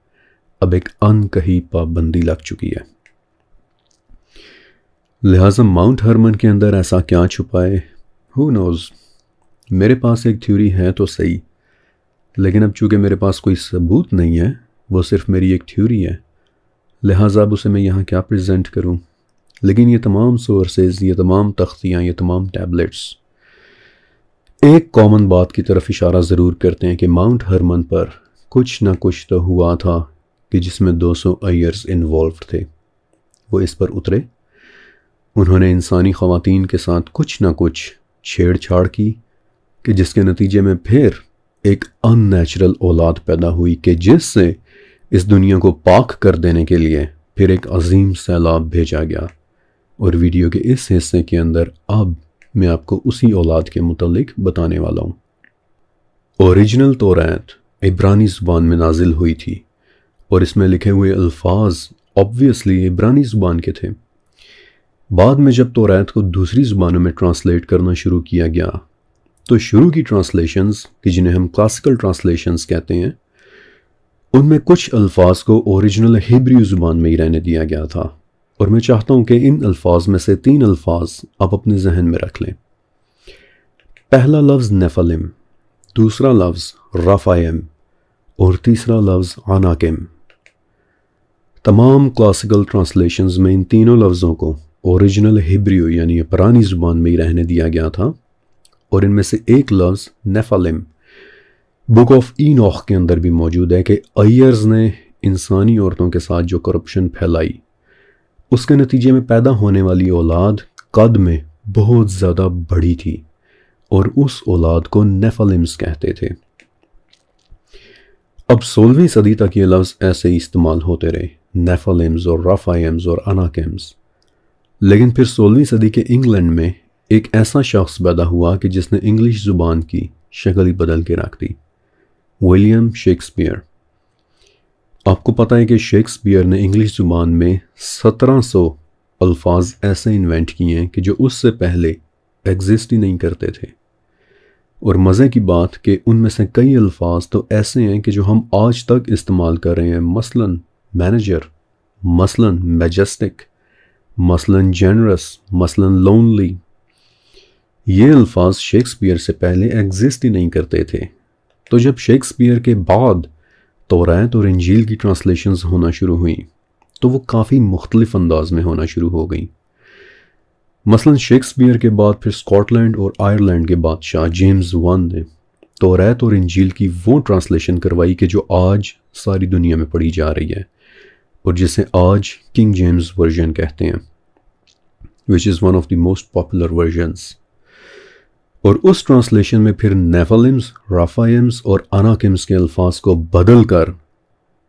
اب ایک ان کہی پابندی لگ چکی ہے۔ لہٰذا ماؤنٹ ہرمن کے اندر ایسا کیا چھپا ہے؟ ہو نوز؟ میرے پاس ایک تھیوری ہے تو صحیح، لیکن اب چونکہ میرے پاس کوئی ثبوت نہیں ہے، وہ صرف میری ایک تھیوری ہے، لہٰذا اب اسے میں یہاں کیا پریزنٹ کروں۔ لیکن یہ تمام سورسز، یہ تمام تختیاں، یہ تمام ٹیبلٹس ایک کامن بات کی طرف اشارہ ضرور کرتے ہیں کہ ماؤنٹ ہرمن پر کچھ نہ کچھ تو ہوا تھا کہ جس میں 200 ایئرز انوالوڈ تھے۔ وہ اس پر اترے، انہوں نے انسانی خواتین کے ساتھ کچھ نہ کچھ چھیڑ چھاڑ کی، کہ جس کے نتیجے میں پھر ایک ان نیچرل اولاد پیدا ہوئی کہ جس سے اس دنیا کو پاک کر دینے کے لیے پھر ایک عظیم سیلاب بھیجا گیا۔ اور ویڈیو کے اس حصے کے اندر اب میں آپ کو اسی اولاد کے متعلق بتانے والا ہوں۔ اوریجنل توریت عبرانی زبان میں نازل ہوئی تھی، اور اس میں لکھے ہوئے الفاظ آبویسلی عبرانی زبان کے تھے۔ بعد میں جب توریت کو دوسری زبانوں میں ٹرانسلیٹ کرنا شروع کیا گیا تو شروع کی ٹرانسلیشنز، کہ جنہیں ہم کلاسیکل ٹرانسلیشنز کہتے ہیں، ان میں کچھ الفاظ کو اوریجنل ہیبریو زبان میں ہی رہنے دیا گیا تھا، اور میں چاہتا ہوں کہ ان الفاظ میں سے 3 الفاظ آپ اپنے ذہن میں رکھ لیں۔ پہلا لفظ نیفلم، دوسرا لفظ رافائم، اور تیسرا لفظ عناکم۔ تمام کلاسیکل ٹرانسلیشنز میں ان تینوں لفظوں کو اوریجنل ہیبریو یعنی پرانی زبان میں ہی رہنے دیا گیا تھا، اور ان میں سے ایک لفظ نیفلم بک آف اینوخ کے اندر بھی موجود ہے کہ ایئرز نے انسانی عورتوں کے ساتھ جو کرپشن پھیلائی، اس کے نتیجے میں پیدا ہونے والی اولاد قد میں بہت زیادہ بڑی تھی، اور اس اولاد کو نیفلمز کہتے تھے۔ اب 16ویں صدی تک یہ لفظ ایسے ہی استعمال ہوتے رہے، نیفلمز اور رافائمز اور اناکمز، لیکن پھر 16ویں صدی کے انگلینڈ میں ایک ایسا شخص پیدا ہوا کہ جس نے انگلش زبان کی شکل ہی بدل کے رکھ دی، ولیم شیکسپیئر۔ آپ کو پتہ ہے کہ شیکسپیئر نے انگلش زبان میں 1700 الفاظ ایسے انوینٹ کیے ہیں کہ جو اس سے پہلے ایگزسٹ ہی نہیں کرتے تھے، اور مزے کی بات کہ ان میں سے کئی الفاظ تو ایسے ہیں کہ جو ہم آج تک استعمال کر رہے ہیں، مثلاً مینیجر، مثلاً میجسٹک، مثلاً جینرس، مثلاً لونلی۔ یہ الفاظ شیکسپیئر سے پہلے ایگزسٹ ہی نہیں کرتے تھے۔ تو جب شیکسپیئر کے بعد توریت اور انجیل کی ٹرانسلیشنز ہونا شروع ہوئیں تو وہ کافی مختلف انداز میں ہونا شروع ہو گئیں۔ مثلاً شیکسپیئر کے بعد پھر اسکاٹ لینڈ اور آئرلینڈ کے بادشاہ جیمز ون نے توریت اور انجیل کی وہ ٹرانسلیشن کروائی کہ جو آج ساری دنیا میں پڑھی جا رہی ہے، اور جسے آج کنگ جیمز ورژن کہتے ہیں، which is one of the most popular versions۔ اور اس ٹرانسلیشن میں پھر نیفلمز، رافائمز اور اناکمز کے الفاظ کو بدل کر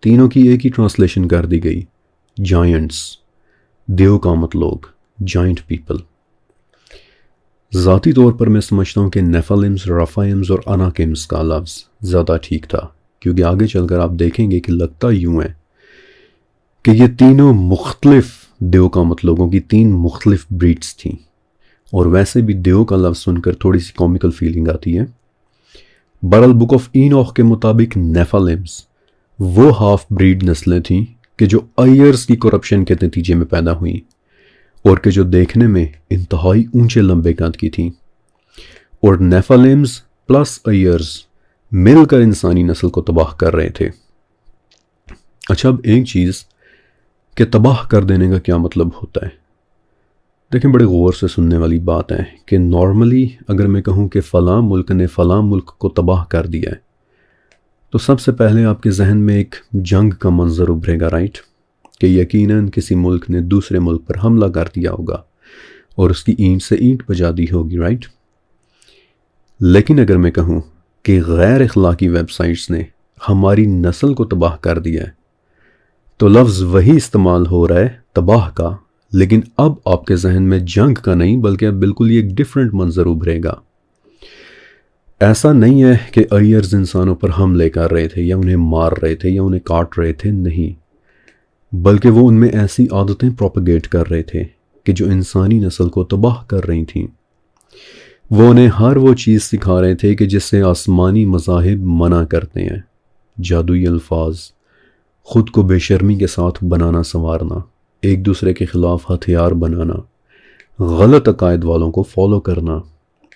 تینوں کی ایک ہی ٹرانسلیشن کر دی گئی، جائنٹس، دیو کامت لوگ، جائنٹ پیپل۔ ذاتی طور پر میں سمجھتا ہوں کہ نیفلمز، رافائمز اور اناکمز کا لفظ زیادہ ٹھیک تھا، کیونکہ آگے چل کر آپ دیکھیں گے کہ لگتا یوں ہے کہ یہ تینوں مختلف دیو کامت لوگوں کی 3 مختلف بریڈز تھیں، اور ویسے بھی دیو کا لفظ سن کر تھوڑی سی کومیکل فیلنگ آتی ہے۔ برال بک آف اینوخ کے مطابق نیفلمز وہ ہاف بریڈ نسلیں تھیں کہ جو ایئرز کی کرپشن کے نتیجے میں پیدا ہوئیں، اور کہ جو دیکھنے میں انتہائی اونچے لمبے قد کی تھیں، اور نیفلمز پلس ایئرز مل کر انسانی نسل کو تباہ کر رہے تھے۔ اچھا، اب ایک چیز کہ تباہ کر دینے کا کیا مطلب ہوتا ہے؟ دیکھیں، بڑے غور سے سننے والی بات ہے کہ نارملی اگر میں کہوں کہ فلاں ملک نے فلاں ملک کو تباہ کر دیا ہے تو سب سے پہلے آپ کے ذہن میں ایک جنگ کا منظر ابھرے گا، رائٹ؟ کہ یقیناً کسی ملک نے دوسرے ملک پر حملہ کر دیا ہوگا اور اس کی اینٹ سے اینٹ بجا دی ہوگی، رائٹ؟ لیکن اگر میں کہوں کہ غیر اخلاقی ویب سائٹس نے ہماری نسل کو تباہ کر دیا ہے تو لفظ وہی استعمال ہو رہا ہے، تباہ کا، لیکن اب آپ کے ذہن میں جنگ کا نہیں بلکہ اب بالکل یہ ایک ڈیفرنٹ منظر ابھرے گا۔ ایسا نہیں ہے کہ ایئرز انسانوں پر حملے کر رہے تھے یا انہیں مار رہے تھے یا انہیں کاٹ رہے تھے، نہیں، بلکہ وہ ان میں ایسی عادتیں پروپیگیٹ کر رہے تھے کہ جو انسانی نسل کو تباہ کر رہی تھیں۔ وہ انہیں ہر وہ چیز سکھا رہے تھے کہ جس سے آسمانی مذاہب منع کرتے ہیں، جادوئی الفاظ، خود کو بے شرمی کے ساتھ بنانا سنوارنا، ایک دوسرے کے خلاف ہتھیار بنانا، غلط عقائد والوں کو فالو کرنا،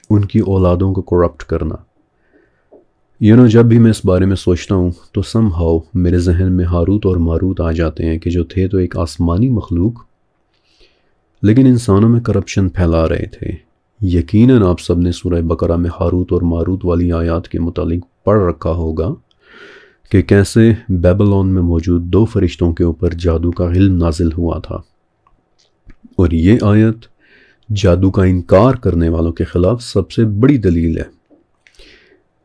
ان کی اولادوں کو کرپٹ کرنا۔ جب بھی میں اس بارے میں سوچتا ہوں تو سم ہاؤ میرے ذہن میں ہاروت اور ماروت آ جاتے ہیں کہ جو تھے تو ایک آسمانی مخلوق، لیکن انسانوں میں کرپشن پھیلا رہے تھے۔ یقیناً آپ سب نے سورہ بقرہ میں ہاروت اور ماروت والی آیات کے متعلق پڑھ رکھا ہوگا کہ کیسے بیبلون میں موجود 2 فرشتوں کے اوپر جادو کا علم نازل ہوا تھا، اور یہ آیت جادو کا انکار کرنے والوں کے خلاف سب سے بڑی دلیل ہے۔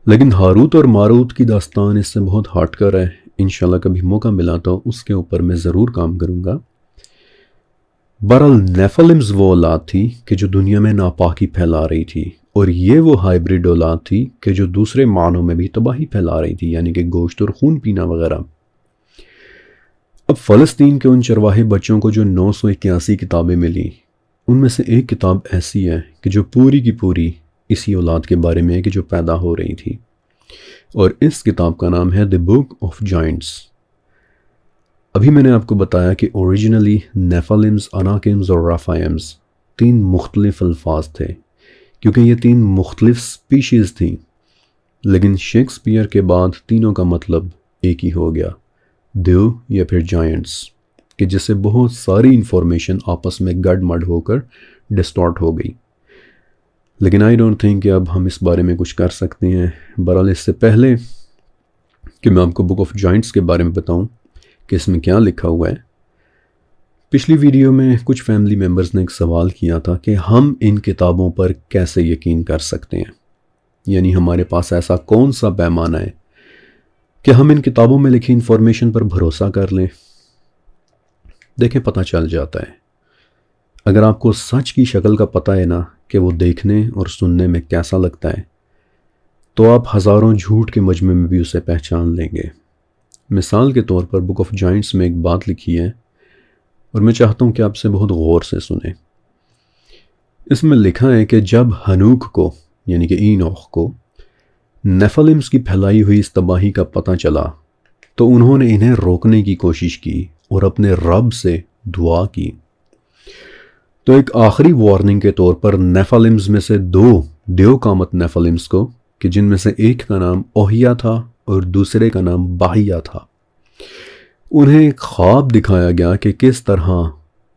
لیکن ہاروت اور ماروت کی داستان اس سے بہت ہٹ کر ہے، انشاءاللہ کبھی موقع ملا تو اس کے اوپر میں ضرور کام کروں گا۔ برحال نیفلمز وہ اولاد تھی کہ جو دنیا میں ناپاکی پھیلا رہی تھی، اور یہ وہ ہائیبریڈ اولاد تھی کہ جو دوسرے معنوں میں بھی تباہی پھیلا رہی تھی، یعنی کہ گوشت اور خون پینا وغیرہ۔ اب فلسطین کے ان چرواہے بچوں کو جو 981 کتابیں ملی، ان میں سے ایک کتاب ایسی ہے کہ جو پوری کی پوری اسی اولاد کے بارے میں ہے کہ جو پیدا ہو رہی تھی، اور اس کتاب کا نام ہے دی بک آف جائنٹس۔ ابھی میں نے آپ کو بتایا کہ اوریجنلی نیفلمز، اناکمز اور رافائمز 3 مختلف الفاظ تھے، کیونکہ یہ 3 مختلف سپیشیز تھیں، لیکن شیکسپیئر کے بعد تینوں کا مطلب ایک ہی ہو گیا، دیو یا پھر جائنٹس، کہ جس سے بہت ساری انفارمیشن آپس میں گڈ مڈ ہو کر ڈسٹارٹ ہو گئی۔ لیکن آئی ڈونٹ تھنک کہ اب ہم اس بارے میں کچھ کر سکتے ہیں۔ برحال اس سے پہلے کہ میں آپ کو بک آف جائنٹس کے بارے میں بتاؤں کہ اس میں کیا لکھا ہوا ہے، پچھلی ویڈیو میں کچھ فیملی ممبرز نے ایک سوال کیا تھا کہ ہم ان کتابوں پر کیسے یقین کر سکتے ہیں، یعنی ہمارے پاس ایسا کون سا پیمانہ ہے کہ ہم ان کتابوں میں لکھی انفارمیشن پر بھروسہ کر لیں۔ دیکھیں، پتہ چل جاتا ہے۔ اگر آپ کو سچ کی شکل کا پتہ ہے نا کہ وہ دیکھنے اور سننے میں کیسا لگتا ہے، تو آپ ہزاروں جھوٹ کے مجمع میں بھی اسے پہچان لیں گے۔ مثال کے طور پر بک آف جائنٹس میں ایک بات لکھی ہے، اور میں چاہتا ہوں کہ آپ اسے بہت غور سے سنیں۔ اس میں لکھا ہے کہ جب ہنوک کو یعنی کہ اینوخ کو نیفلمز کی پھیلائی ہوئی اس تباہی کا پتہ چلا تو انہوں نے انہیں روکنے کی کوشش کی اور اپنے رب سے دعا کی۔ تو ایک آخری وارننگ کے طور پر نیفلمز میں سے دو دیو کامت نیفلمز کو، کہ جن میں سے ایک کا نام اوہیا تھا اور دوسرے کا نام باہیا تھا، انہیں ایک خواب دکھایا گیا کہ کس طرح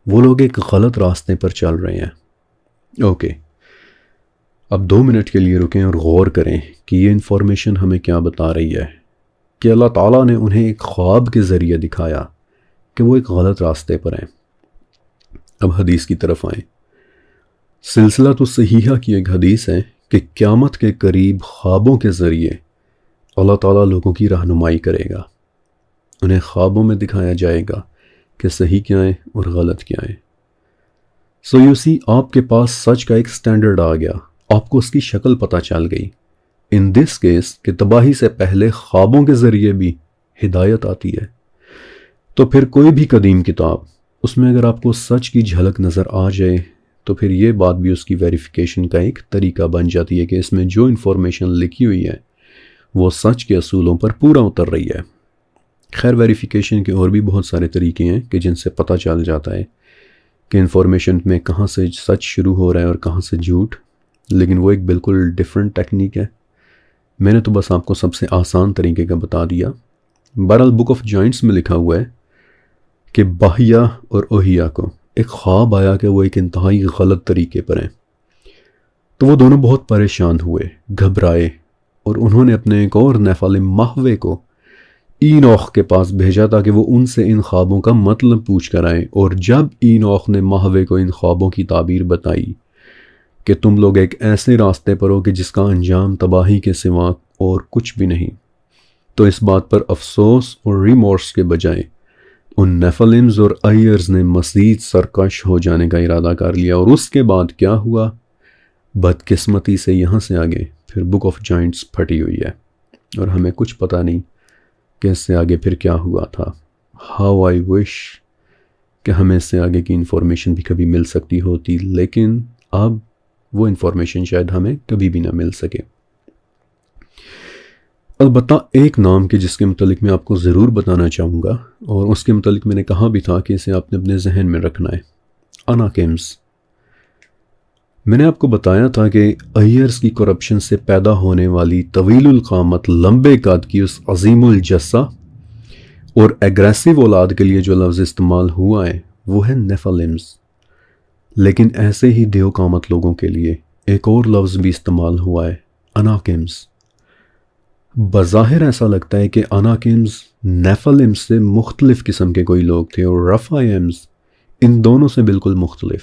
وہ لوگ ایک غلط راستے پر چل رہے ہیں۔ اوکے، اب 2 منٹ کے لیے رکیں اور غور کریں کہ یہ انفارمیشن ہمیں کیا بتا رہی ہے کہ اللہ تعالیٰ نے انہیں ایک خواب کے ذریعے دکھایا کہ وہ ایک غلط راستے پر ہیں۔ اب حدیث کی طرف آئیں۔ سلسلہ تو صحیحہ کی ایک حدیث ہے کہ قیامت کے قریب خوابوں کے ذریعے اللہ تعالیٰ لوگوں کی رہنمائی کرے گا، انہیں خوابوں میں دکھایا جائے گا کہ صحیح کیا ہے اور غلط کیا ہے۔ سو یو سی، آپ کے پاس سچ کا ایک سٹینڈرڈ آ گیا، آپ کو اس کی شکل پتہ چل گئی۔ ان دس کیس کہ تباہی سے پہلے خوابوں کے ذریعے بھی ہدایت آتی ہے، تو پھر کوئی بھی قدیم کتاب، اس میں اگر آپ کو سچ کی جھلک نظر آ جائے تو پھر یہ بات بھی اس کی ویریفیکیشن کا ایک طریقہ بن جاتی ہے کہ اس میں جو انفارمیشن لکھی ہوئی ہے وہ سچ کے اصولوں پر پورا اتر رہی ہے۔ خیر، ویریفیکیشن کے اور بھی بہت سارے طریقے ہیں کہ جن سے پتہ چل جاتا ہے کہ انفارمیشن میں کہاں سے سچ شروع ہو رہا ہے اور کہاں سے جھوٹ، لیکن وہ ایک بالکل ڈیفرنٹ ٹیکنیک ہے۔ میں نے تو بس آپ کو سب سے آسان طریقے کا بتا دیا۔ بہرحال بک آف جائنٹس میں لکھا ہوا ہے کہ باہیا اور اوہیا کو ایک خواب آیا کہ وہ ایک انتہائی غلط طریقے پر ہیں، تو وہ دونوں بہت پریشان ہوئے، گھبرائے، اور انہوں نے اپنے ایک اور نیفلم ماہوے کو اینوخ کے پاس بھیجا تاکہ وہ ان سے ان خوابوں کا مطلب پوچھ کر آئیں۔ اور جب اینوخ نے ماہوے کو ان خوابوں کی تعبیر بتائی کہ تم لوگ ایک ایسے راستے پر ہو کہ جس کا انجام تباہی کے سوا اور کچھ بھی نہیں، تو اس بات پر افسوس اور ریمورس کے بجائے ان نیفلمز اور آئرز نے مزید سرکش ہو جانے کا ارادہ کر لیا۔ اور اس کے بعد کیا ہوا؟ بدقسمتی سے یہاں سے آگے پھر بک آف جائنٹس پھٹی ہوئی ہے، اور ہمیں کچھ پتہ نہیں کہ اس سے آگے پھر کیا ہوا تھا۔ ہاؤ آئی وش کہ ہمیں اس سے آگے کی انفارمیشن بھی کبھی مل سکتی ہوتی، لیکن اب وہ انفارمیشن شاید ہمیں کبھی بھی نہ مل سکے۔ البتہ ایک نام کے جس کے متعلق میں آپ کو ضرور بتانا چاہوں گا، اور اس کے متعلق میں نے کہا بھی تھا کہ اسے آپ نے اپنے ذہن میں رکھنا ہے، اناکیمز۔ میں نے آپ کو بتایا تھا کہ آئرز کی کرپشن سے پیدا ہونے والی طویل القامت، لمبے قد کی اس عظیم الجثہ اور ایگریسو اولاد کے لیے جو لفظ استعمال ہوا ہے وہ ہے نیفلمز، لیکن ایسے ہی دیو قامت لوگوں کے لیے ایک اور لفظ بھی استعمال ہوا ہے، اناکیمز۔ بظاہر ایسا لگتا ہے کہ اناکیمز نیفلمز سے مختلف قسم کے کوئی لوگ تھے اور رفائمز ان دونوں سے بالکل مختلف۔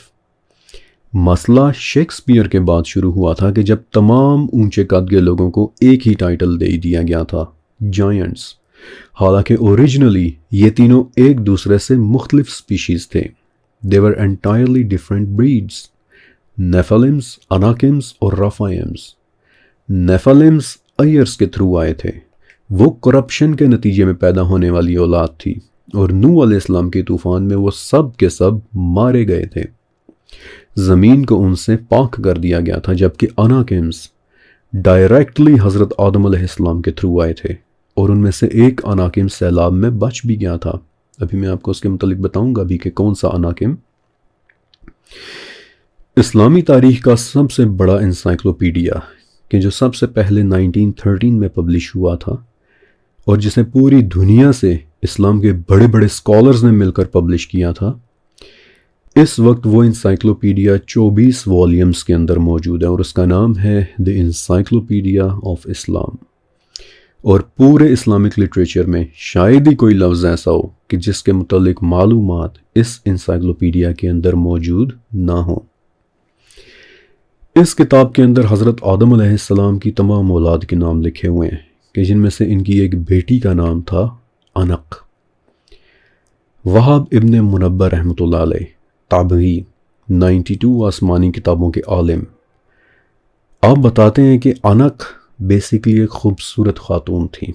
مسئلہ شیکسپیئر کے بعد شروع ہوا تھا کہ جب تمام اونچے قد کے لوگوں کو ایک ہی ٹائٹل دے دیا گیا تھا، جائنٹس، حالانکہ اوریجنلی یہ تینوں ایک دوسرے سے مختلف سپیشیز تھے۔ They were entirely different breeds. نیفلمز، اناکیمز اور رفائمز۔ نیفلمز آئرز کے تھرو آئے تھے، وہ کرپشن کے نتیجے میں پیدا ہونے والی اولاد تھی، اور نوح علیہ السلام کے طوفان میں وہ سب کے سب مارے گئے تھے، زمین کو ان سے پاک کر دیا گیا تھا، جبکہ اناکیمز ڈائریکٹلی حضرت آدم علیہ السلام کے تھرو آئے تھے، اور ان میں سے ایک اناکیم سیلاب میں بچ بھی گیا تھا۔ ابھی میں آپ کو اس کے متعلق بتاؤں گا بھی کہ کون سا اناکیم۔ اسلامی تاریخ کا سب سے بڑا انسائکلوپیڈیا کہ جو سب سے پہلے 1913 میں پبلش ہوا تھا، اور جسے پوری دنیا سے اسلام کے بڑے بڑے اسکالرز نے مل کر پبلش کیا تھا، اس وقت وہ انسائکلوپیڈیا 24 والیومز کے اندر موجود ہے، اور اس کا نام ہے دی انسائکلوپیڈیا آف اسلام۔ اور پورے اسلامک لٹریچر میں شاید ہی کوئی لفظ ایسا ہو کہ جس کے متعلق معلومات اس انسائکلوپیڈیا کے اندر موجود نہ ہوں۔ اس کتاب کے اندر حضرت آدم علیہ السلام کی تمام اولاد کے نام لکھے ہوئے ہیں، کہ جن میں سے ان کی ایک بیٹی کا نام تھا انق۔ وہاب ابن منبہ رحمۃ اللہ علیہ تابعی، 92 آسمانی کتابوں کے عالم، آپ بتاتے ہیں کہ عنق بیسیکلی ایک خوبصورت خاتون تھی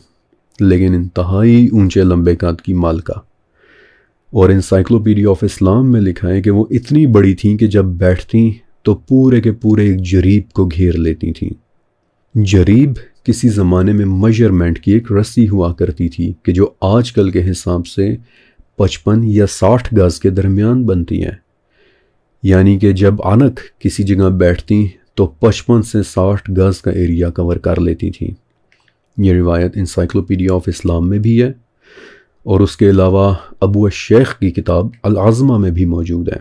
لیکن انتہائی اونچے لمبے قد کی مالکہ، اور انسائکلوپیڈیا آف اسلام میں لکھا ہے کہ وہ اتنی بڑی تھیں کہ جب بیٹھتیں تو پورے کے پورے ایک جریب کو گھیر لیتی تھیں۔ جریب کسی زمانے میں میجرمنٹ کی ایک رسی ہوا کرتی تھی کہ جو آج کل کے حساب سے 55 یا 60 گز کے درمیان بنتی ہے، یعنی کہ جب عنق کسی جگہ بیٹھتی تو 55 سے 60 گز کا ایریا کور کر لیتی تھی۔ یہ روایت انسائکلوپیڈیا آف اسلام میں بھی ہے اور اس کے علاوہ ابو الشیخ کی کتاب العظمہ میں بھی موجود ہے،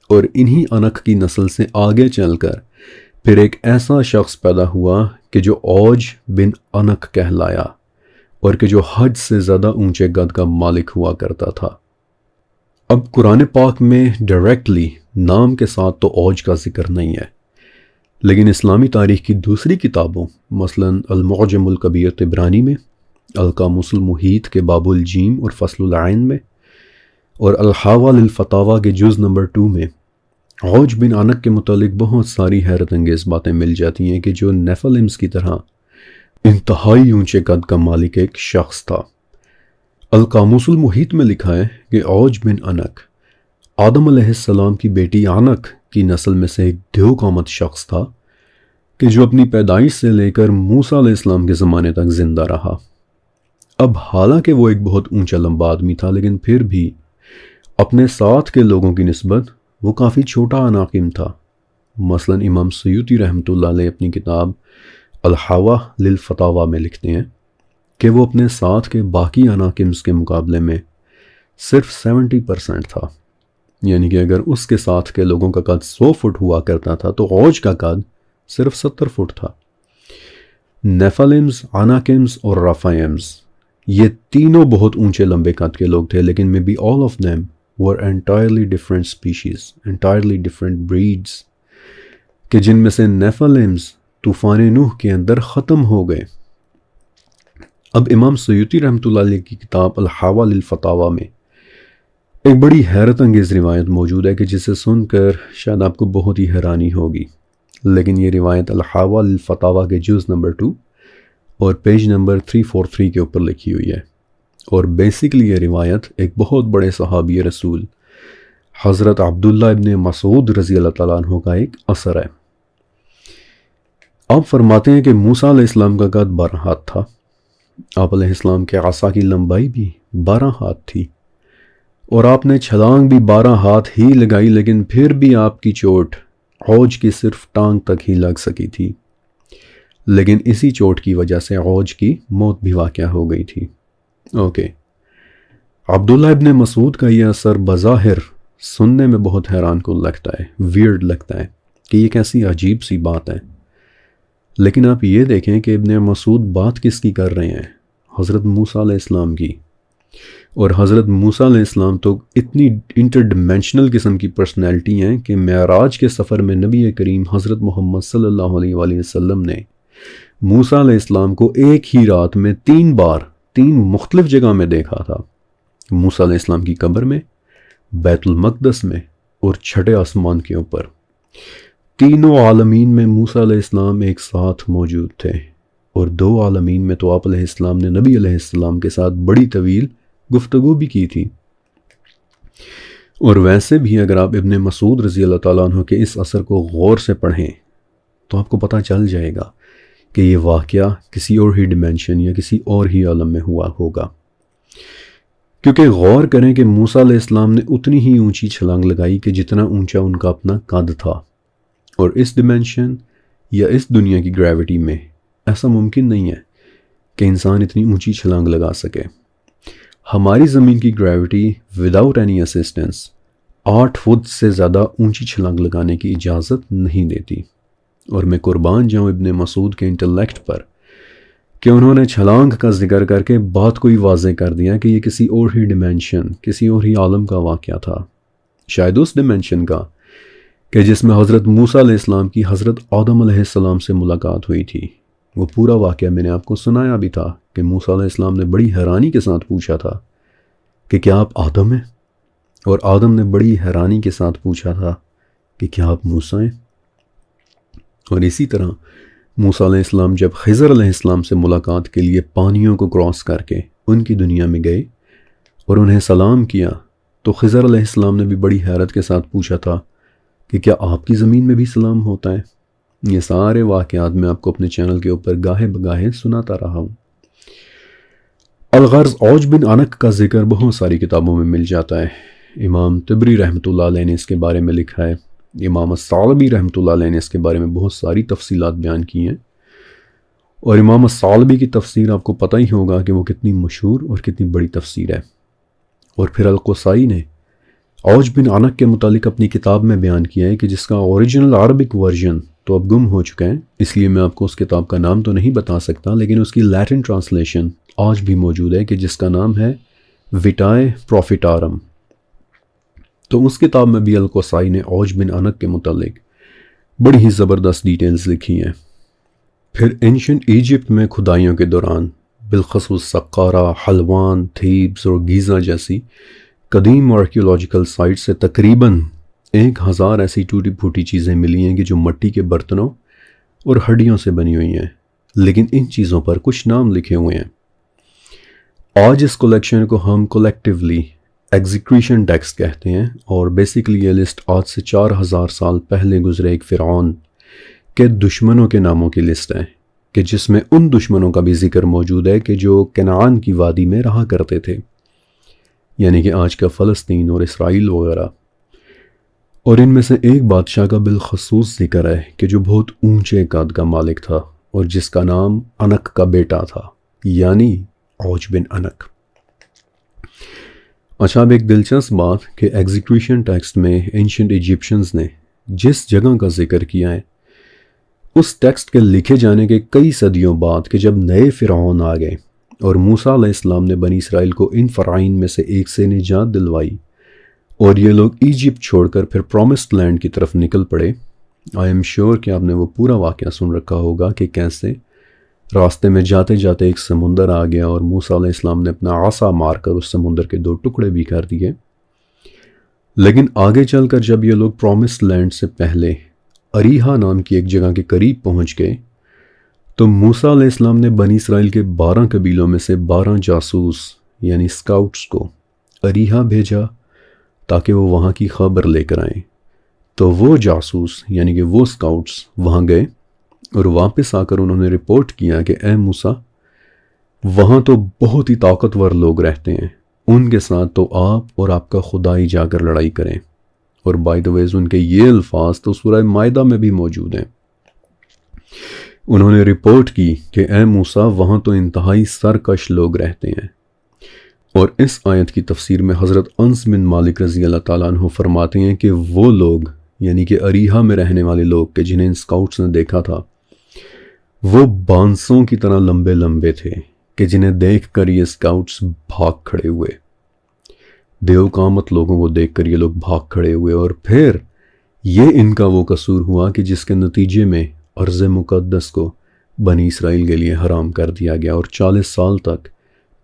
اور انہی عنق کی نسل سے آگے چل کر پھر ایک ایسا شخص پیدا ہوا کہ جو اوج بن عنق کہلایا اور کہ جو حد سے زیادہ اونچے قد کا مالک ہوا کرتا تھا۔ اب قرآن پاک میں ڈائریکٹلی نام کے ساتھ تو اوج کا ذکر نہیں ہے، لیکن اسلامی تاریخ کی دوسری کتابوں مثلا المعجم الکبیر طبرانی میں، القاموس المحیط کے باب الجیم اور فصل العین میں، اور الحاوی للفتاوی کے جز نمبر 2 میں اوج بن عنق کے متعلق بہت ساری حیرت انگیز باتیں مل جاتی ہیں کہ جو نیفلمز کی طرح انتہائی اونچے قد کا مالک ایک شخص تھا۔ القاموس المحیط میں لکھا ہے کہ اوج بن عنق آدم علیہ السلام کی بیٹی عنق کی نسل میں سے ایک دیوک آمد شخص تھا کہ جو اپنی پیدائش سے لے کر موسیٰ علیہ السلام کے زمانے تک زندہ رہا۔ اب حالانکہ وہ ایک بہت اونچا لمبا آدمی تھا لیکن پھر بھی اپنے ساتھ کے لوگوں کی نسبت وہ کافی چھوٹا عناقم تھا۔ مثلا امام سیوطی رحمۃ اللہ علیہ اپنی کتاب الحاوی للفتاوی میں لکھتے ہیں کہ وہ اپنے ساتھ کے باقی عناقمز کے مقابلے میں صرف 70% تھا، یعنی کہ اگر اس کے ساتھ کے لوگوں کا قد 100 فٹ ہوا کرتا تھا تو اوج کا قد صرف 70 فٹ تھا۔ نیفلمز، عناقمز اور رافائمز یہ تینوں بہت اونچے لمبے قد کے لوگ تھے، لیکن maybe all of them were entirely different species, entirely different breeds، کہ جن میں سے نیفلمز طوفان نوح کے اندر ختم ہو گئے۔ اب امام سیوطی رحمۃ اللہ علیہ کی کتاب الحاوی للفتاوی میں ایک بڑی حیرت انگیز روایت موجود ہے کہ جسے سن کر شاید آپ کو بہت ہی حیرانی ہوگی، لیکن یہ روایت الحاوی للفتاوی کے جز نمبر 2 اور پیج نمبر 343 کے اوپر لکھی ہوئی ہے، اور بیسیکلی یہ روایت ایک بہت بڑے صحابی رسول حضرت عبداللہ ابن مسعود رضی اللہ تعالیٰ عنہ کا ایک اثر ہے۔ آپ فرماتے ہیں کہ موسیٰ علیہ السلام کا قد 12 ہاتھ تھا، آپ علیہ السلام کے عصا کی لمبائی بھی 12 ہاتھ تھی، اور آپ نے چھلانگ بھی 12 ہاتھ ہی لگائی، لیکن پھر بھی آپ کی چوٹ اوج کی صرف ٹانگ تک ہی لگ سکی تھی، لیکن اسی چوٹ کی وجہ سے اوج کی موت بھی واقع ہو گئی تھی۔ اوکے، عبداللہ ابن مسعود کا یہ اثر بظاہر سننے میں بہت حیران کن لگتا ہے، ویرڈ لگتا ہے کہ یہ کیسی عجیب سی بات ہے، لیکن آپ یہ دیکھیں کہ ابن مسعود بات کس کی کر رہے ہیں؟ حضرت موسیٰ علیہ السلام کی، اور حضرت موسیٰ علیہ السلام تو اتنی انٹر ڈیمینشنل قسم کی پرسنالٹی ہیں کہ معراج کے سفر میں نبی کریم حضرت محمد صلی اللہ علیہ وآلہ وسلم نے موسیٰ علیہ السلام کو ایک ہی رات میں 3 بار 3 مختلف جگہ میں دیکھا تھا، موسیٰ علیہ السلام کی قبر میں، بیت المقدس میں اور چھٹے آسمان کے اوپر۔ تینوں عالمین میں موسیٰ علیہ السلام ایک ساتھ موجود تھے، اور 2 عالمین میں تو آپ علیہ السلام نے نبی علیہ السلام کے ساتھ بڑی طویل گفتگو بھی کی تھی۔ اور ویسے بھی اگر آپ ابن مسعود رضی اللہ تعالیٰ عنہ کے اس اثر کو غور سے پڑھیں تو آپ کو پتہ چل جائے گا کہ یہ واقعہ کسی اور ہی ڈیمینشن یا کسی اور ہی عالم میں ہوا ہوگا، کیونکہ غور کریں کہ موسیٰ علیہ السلام نے اتنی ہی اونچی چھلانگ لگائی کہ جتنا اونچا ان کا اپنا قد تھا، اور اس ڈیمینشن یا اس دنیا کی گریوٹی میں ایسا ممکن نہیں ہے کہ انسان اتنی اونچی چھلانگ لگا سکے۔ ہماری زمین کی gravity without any assistance 8 feet سے زیادہ اونچی چھلانگ لگانے کی اجازت نہیں دیتی، اور میں قربان جاؤں ابن مسعود کے انٹلیکٹ پر کہ انہوں نے چھلانگ کا ذکر کر کے بات کو ہی واضح کر دیا کہ یہ کسی اور ہی ڈیمینشن، کسی اور ہی عالم کا واقعہ تھا، شاید اس ڈیمینشن کا کہ جس میں حضرت موسیٰ علیہ السلام کی حضرت آدم علیہ السلام سے ملاقات ہوئی تھی۔ وہ پورا واقعہ میں نے آپ کو سنایا بھی تھا کہ موسیٰ علیہ السلام نے بڑی حیرانی کے ساتھ پوچھا تھا کہ کیا آپ آدم ہیں؟ اور آدم نے بڑی حیرانی کے ساتھ پوچھا تھا کہ کیا آپ موسیٰ ہیں؟ اور اسی طرح موسیٰ علیہ السلام جب خضر علیہ السلام سے ملاقات کے لیے پانیوں کو کراس کر کے ان کی دنیا میں گئے اور انہیں سلام کیا تو خضر علیہ السلام نے بھی بڑی حیرت کے ساتھ پوچھا تھا کہ کیا آپ کی زمین میں بھی سلام ہوتا ہے؟ یہ سارے واقعات میں آپ کو اپنے چینل کے اوپر گاہے بگاہے سناتا رہا ہوں۔ الغرض عوج بن عنق کا ذکر بہت ساری کتابوں میں مل جاتا ہے۔ امام طبری رحمۃ اللہ علیہ نے اس کے بارے میں لکھا ہے، امام الثعلبی رحمۃ اللہ علیہ نے اس کے بارے میں بہت ساری تفصیلات بیان کی ہیں، اور امام الثعلبی کی تفسیر آپ کو پتہ ہی ہوگا کہ وہ کتنی مشہور اور کتنی بڑی تفسیر ہے۔ اور پھر القصائی نے عوج بن عنق کے متعلق اپنی کتاب میں بیان کیا ہے کہ جس کا اوریجنل عربک ورژن تو اب گم ہو چکا ہے، اس لیے میں آپ کو اس کتاب کا نام تو نہیں بتا سکتا، لیکن اس کی لیٹن ٹرانسلیشن آج بھی موجود ہے کہ جس کا نام ہے وٹائے پروفیٹارم۔ تو اس کتاب میں بھی القصائی نے عوج بن عنق کے متعلق بڑی ہی زبردست ڈیٹیلز لکھی ہیں۔ پھر اینشنٹ ایجپٹ میں کھدائیوں کے دوران بالخصوص سقارہ، حلوان، تھیبس اور گیزا جیسی قدیم آرکیولوجیکل سائٹ سے تقریباً 1000 ایسی ٹوٹی پھوٹی چیزیں ملی ہیں کہ جو مٹی کے برتنوں اور ہڈیوں سے بنی ہوئی ہیں، لیکن ان چیزوں پر کچھ نام لکھے ہوئے ہیں۔ آج اس کلیکشن کو ہم کولیکٹیولی ایگزیکریشن ٹیکسٹ کہتے ہیں، اور بیسیکلی یہ لسٹ آج سے 4000 سال پہلے گزرے ایک فرعون کے دشمنوں کے ناموں کی لسٹ ہے، کہ جس میں ان دشمنوں کا بھی ذکر موجود ہے کہ جو کنعان کی وادی میں رہا کرتے تھے، یعنی کہ آج کا فلسطین اور اسرائیل وغیرہ۔ اور ان میں سے ایک بادشاہ کا بالخصوص ذکر ہے کہ جو بہت اونچے قد کا مالک تھا اور جس کا نام عنق کا بیٹا تھا، یعنی عوج بن عنق۔ اچھا، اب ایک دلچسپ بات کہ ایگزیکریشن ٹیکسٹ میں اینشنٹ ایجپشنز نے جس جگہ کا ذکر کیا ہے، اس ٹیکسٹ کے لکھے جانے کے کئی صدیوں بعد کہ جب نئے فرعون آ گئے اور موسیٰ علیہ السلام نے بنی اسرائیل کو ان فرعین میں سے ایک سے نجات دلوائی اور یہ لوگ ایجپٹ چھوڑ کر پھر پرومسڈ لینڈ کی طرف نکل پڑے۔ آئی ایم شیور کہ آپ نے وہ پورا واقعہ سن رکھا ہوگا کہ کیسے راستے میں جاتے جاتے ایک سمندر آ گیا اور موسیٰ علیہ السلام نے اپنا عصا مار کر اس سمندر کے 2 ٹکڑے بھی کر دیے۔ لیکن آگے چل کر جب یہ لوگ پرومسڈ لینڈ سے پہلے اریحا نام کی ایک جگہ کے قریب پہنچ گئے تو موسیٰ علیہ السلام نے بنی اسرائیل کے 12 قبیلوں میں سے 12 جاسوس یعنی اسکاؤٹس کو اریحا بھیجا تاکہ وہ وہاں کی خبر لے کر آئیں۔ تو وہ جاسوس یعنی کہ وہ اسکاؤٹس وہاں گئے اور واپس آ کر انہوں نے رپورٹ کیا کہ اے موسیٰ، وہاں تو بہت ہی طاقتور لوگ رہتے ہیں، ان کے ساتھ تو آپ اور آپ کا خدا ہی جا کر لڑائی کریں۔ اور بائی دا ویز ان کے یہ الفاظ تو سورہ مائدہ میں بھی موجود ہیں۔ انہوں نے رپورٹ کی کہ اے موسیٰ، وہاں تو انتہائی سرکش لوگ رہتے ہیں۔ اور اس آیت کی تفسیر میں حضرت انس بن مالک رضی اللہ تعالیٰ عنہ فرماتے ہیں کہ وہ لوگ یعنی کہ اریحا میں رہنے والے لوگ کہ جنہیں ان اسکاؤٹس نے دیکھا تھا، وہ بانسوں کی طرح لمبے لمبے تھے کہ جنہیں دیکھ کر یہ اسکاؤٹس بھاگ کھڑے ہوئے۔ دیو قامت لوگوں کو دیکھ کر یہ لوگ بھاگ کھڑے ہوئے، اور پھر یہ ان کا وہ قصور ہوا کہ جس کے نتیجے میں ارض مقدس کو بنی اسرائیل کے لیے حرام کر دیا گیا، اور 40 سال تک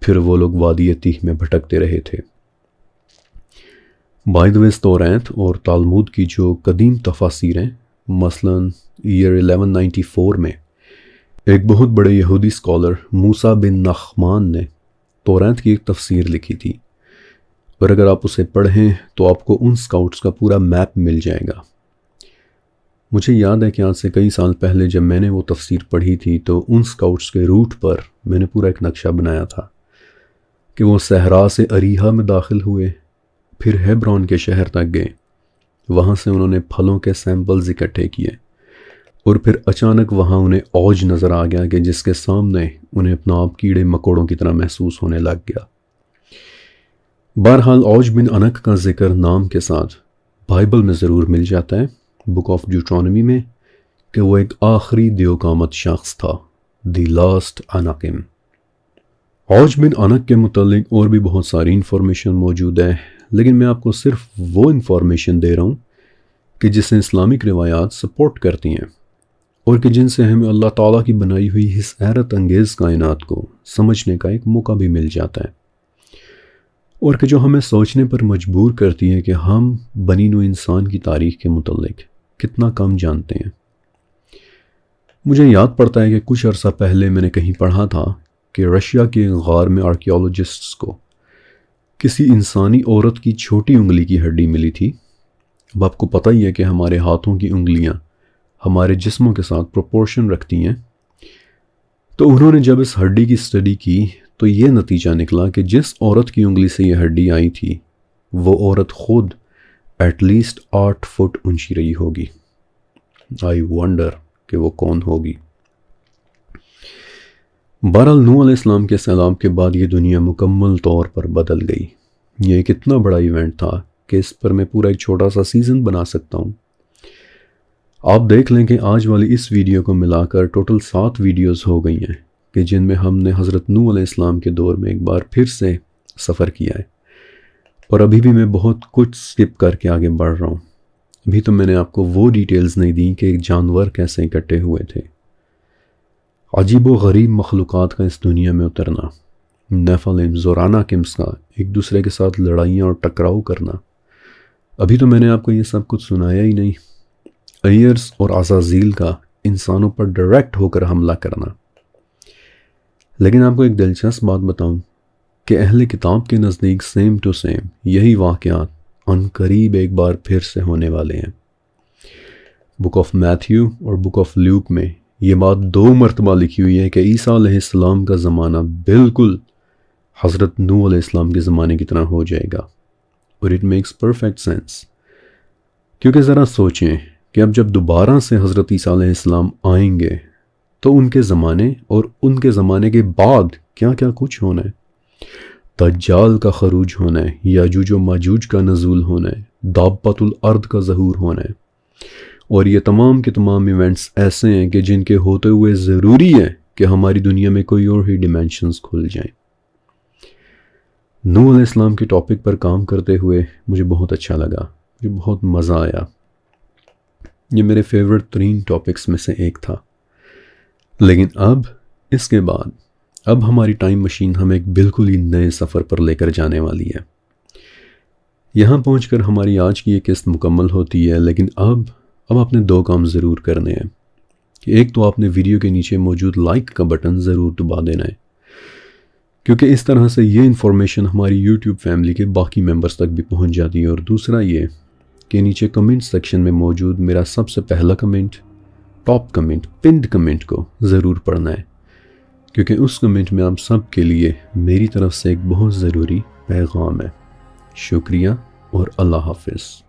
پھر وہ لوگ وادی تیہ میں بھٹکتے رہے تھے۔ بائی دا ویز توریت اور تالمود کی جو قدیم تفاسیر ہیں، مثلاً ایئر 1194 میں ایک بہت بڑے یہودی اسکالر موسیٰ بن نخمان نے توریت کی ایک تفسیر لکھی تھی، اور اگر آپ اسے پڑھیں تو آپ کو ان اسکاؤٹس کا پورا میپ مل جائے گا۔ مجھے یاد ہے کہ آج سے کئی سال پہلے جب میں نے وہ تفسیر پڑھی تھی تو ان اسکاؤٹس کے روٹ پر میں نے پورا ایک نقشہ بنایا تھا کہ وہ صحرا سے اریحا میں داخل ہوئے، پھر ہیبرون کے شہر تک گئے، وہاں سے انہوں نے پھلوں کے سیمپلز اکٹھے کیے، اور پھر اچانک وہاں انہیں عوج نظر آ گیا کہ جس کے سامنے انہیں اپنا آپ کیڑے مکوڑوں کی طرح محسوس ہونے لگ گیا۔ بہرحال عوج بن عنق کا ذکر نام کے ساتھ بائبل میں ضرور مل جاتا ہے، بک آف ڈیوٹرانومی میں، کہ وہ ایک آخری دیو قامت شخص تھا، دی لاسٹ عنقم۔ عوج بن عنق کے متعلق اور بھی بہت ساری انفارمیشن موجود ہے، لیکن میں آپ کو صرف وہ انفارمیشن دے رہا ہوں کہ جسے اسلامک روایات سپورٹ کرتی ہیں، اور کہ جن سے ہمیں اللہ تعالیٰ کی بنائی ہوئی اس حیرت انگیز کائنات کو سمجھنے کا ایک موقع بھی مل جاتا ہے۔ اور کہ جو ہمیں سوچنے پر مجبور کرتی ہے کہ ہم بنی نوع انسان کی تاریخ کے متعلق کتنا کم جانتے ہیں۔ مجھے یاد پڑتا ہے کہ کچھ عرصہ پہلے میں نے کہیں پڑھا تھا کہ رشیا کے غار میں آرکیالوجسٹس کو کسی انسانی عورت کی چھوٹی انگلی کی ہڈی ملی تھی۔ اب آپ کو پتہ ہی ہے کہ ہمارے ہاتھوں کی انگلیاں ہمارے جسموں کے ساتھ پروپورشن رکھتی ہیں، تو انہوں نے جب اس ہڈی کی اسٹڈی کی تو یہ نتیجہ نکلا کہ جس عورت کی انگلی سے یہ ہڈی آئی تھی وہ عورت خود ایٹ لیسٹ 8 فٹ اونچی رہی ہوگی۔ آئی ونڈر کہ وہ کون ہوگی۔ بہرحال نوح علیہ السلام کے سیلاب کے بعد یہ دنیا مکمل طور پر بدل گئی۔ یہ ایک اتنا بڑا ایونٹ تھا کہ اس پر میں پورا ایک چھوٹا سا سیزن بنا سکتا ہوں۔ آپ دیکھ لیں کہ آج والی اس ویڈیو کو ملا کر ٹوٹل 7 ویڈیوز ہو گئی ہیں کہ جن میں ہم نے حضرت نوح علیہ السلام کے دور میں ایک بار پھر سے سفر کیا ہے، اور ابھی بھی میں بہت کچھ سکپ کر کے آگے بڑھ رہا ہوں۔ ابھی تو میں نے آپ کو وہ ڈیٹیلز نہیں دی کہ ایک جانور کیسے اکٹھے ہوئے تھے، عجیب و غریب مخلوقات کا اس دنیا میں اترنا، نیفلم زوراناکمس کا ایک دوسرے کے ساتھ لڑائیاں اور ٹکراؤ کرنا۔ ابھی تو میں نے آپ کو یہ سب کچھ سنایا ہی نہیں۔ ایئرس اور عزازیل کا انسانوں پر ڈائریکٹ ہو کر حملہ کرنا۔ لیکن آپ کو ایک دلچسپ بات بتاؤں کہ اہل کتاب کے نزدیک سیم ٹو سیم یہی واقعات ان قریب ایک بار پھر سے ہونے والے ہیں۔ بک آف میتھیو اور بک آف لیوک میں یہ بات 2 مرتبہ لکھی ہوئی ہے کہ عیسیٰ علیہ السلام کا زمانہ بالکل حضرت نوح علیہ السلام کے زمانے کی طرح ہو جائے گا، اور اٹ میکس پرفیکٹ سینس۔ کیونکہ ذرا سوچیں کہ اب جب دوبارہ سے حضرت عیسیٰ علیہ السلام آئیں گے تو ان کے زمانے اور ان کے زمانے کے بعد کیا کیا کچھ ہونا ہے۔ دجال کا خروج ہونا ہے، یاجوج و ماجوج کا نزول ہونا ہے، دابۃ الارض کا ظہور ہونا ہے، اور یہ تمام کے تمام ایونٹس ایسے ہیں کہ جن کے ہوتے ہوئے ضروری ہے کہ ہماری دنیا میں کوئی اور ہی ڈیمینشنز کھل جائیں۔ نوح علیہ السلام کے ٹاپک پر کام کرتے ہوئے مجھے بہت اچھا لگا، مجھے بہت مزہ آیا۔ یہ میرے فیورٹ 3 ٹاپکس میں سے ایک تھا۔ لیکن اب اس کے بعد اب ہماری ٹائم مشین ہمیں ایک بالکل ہی نئے سفر پر لے کر جانے والی ہے۔ یہاں پہنچ کر ہماری آج کی یہ قسط مکمل ہوتی ہے، لیکن اب آپ نے 2 کام ضرور کرنے ہیں کہ ایک تو آپ نے ویڈیو کے نیچے موجود لائک کا بٹن ضرور دبا دینا ہے، کیونکہ اس طرح سے یہ انفارمیشن ہماری یوٹیوب فیملی کے باقی ممبرز تک بھی پہنچ جاتی ہے۔ اور دوسرا یہ کہ نیچے کمنٹ سیکشن میں موجود میرا سب سے پہلا کمنٹ، ٹاپ کمنٹ، پنڈ کمنٹ کو ضرور پڑھنا ہے، کیونکہ اس کمنٹ میں آپ سب کے لیے میری طرف سے ایک بہت ضروری پیغام ہے۔ شکریہ اور اللہ حافظ۔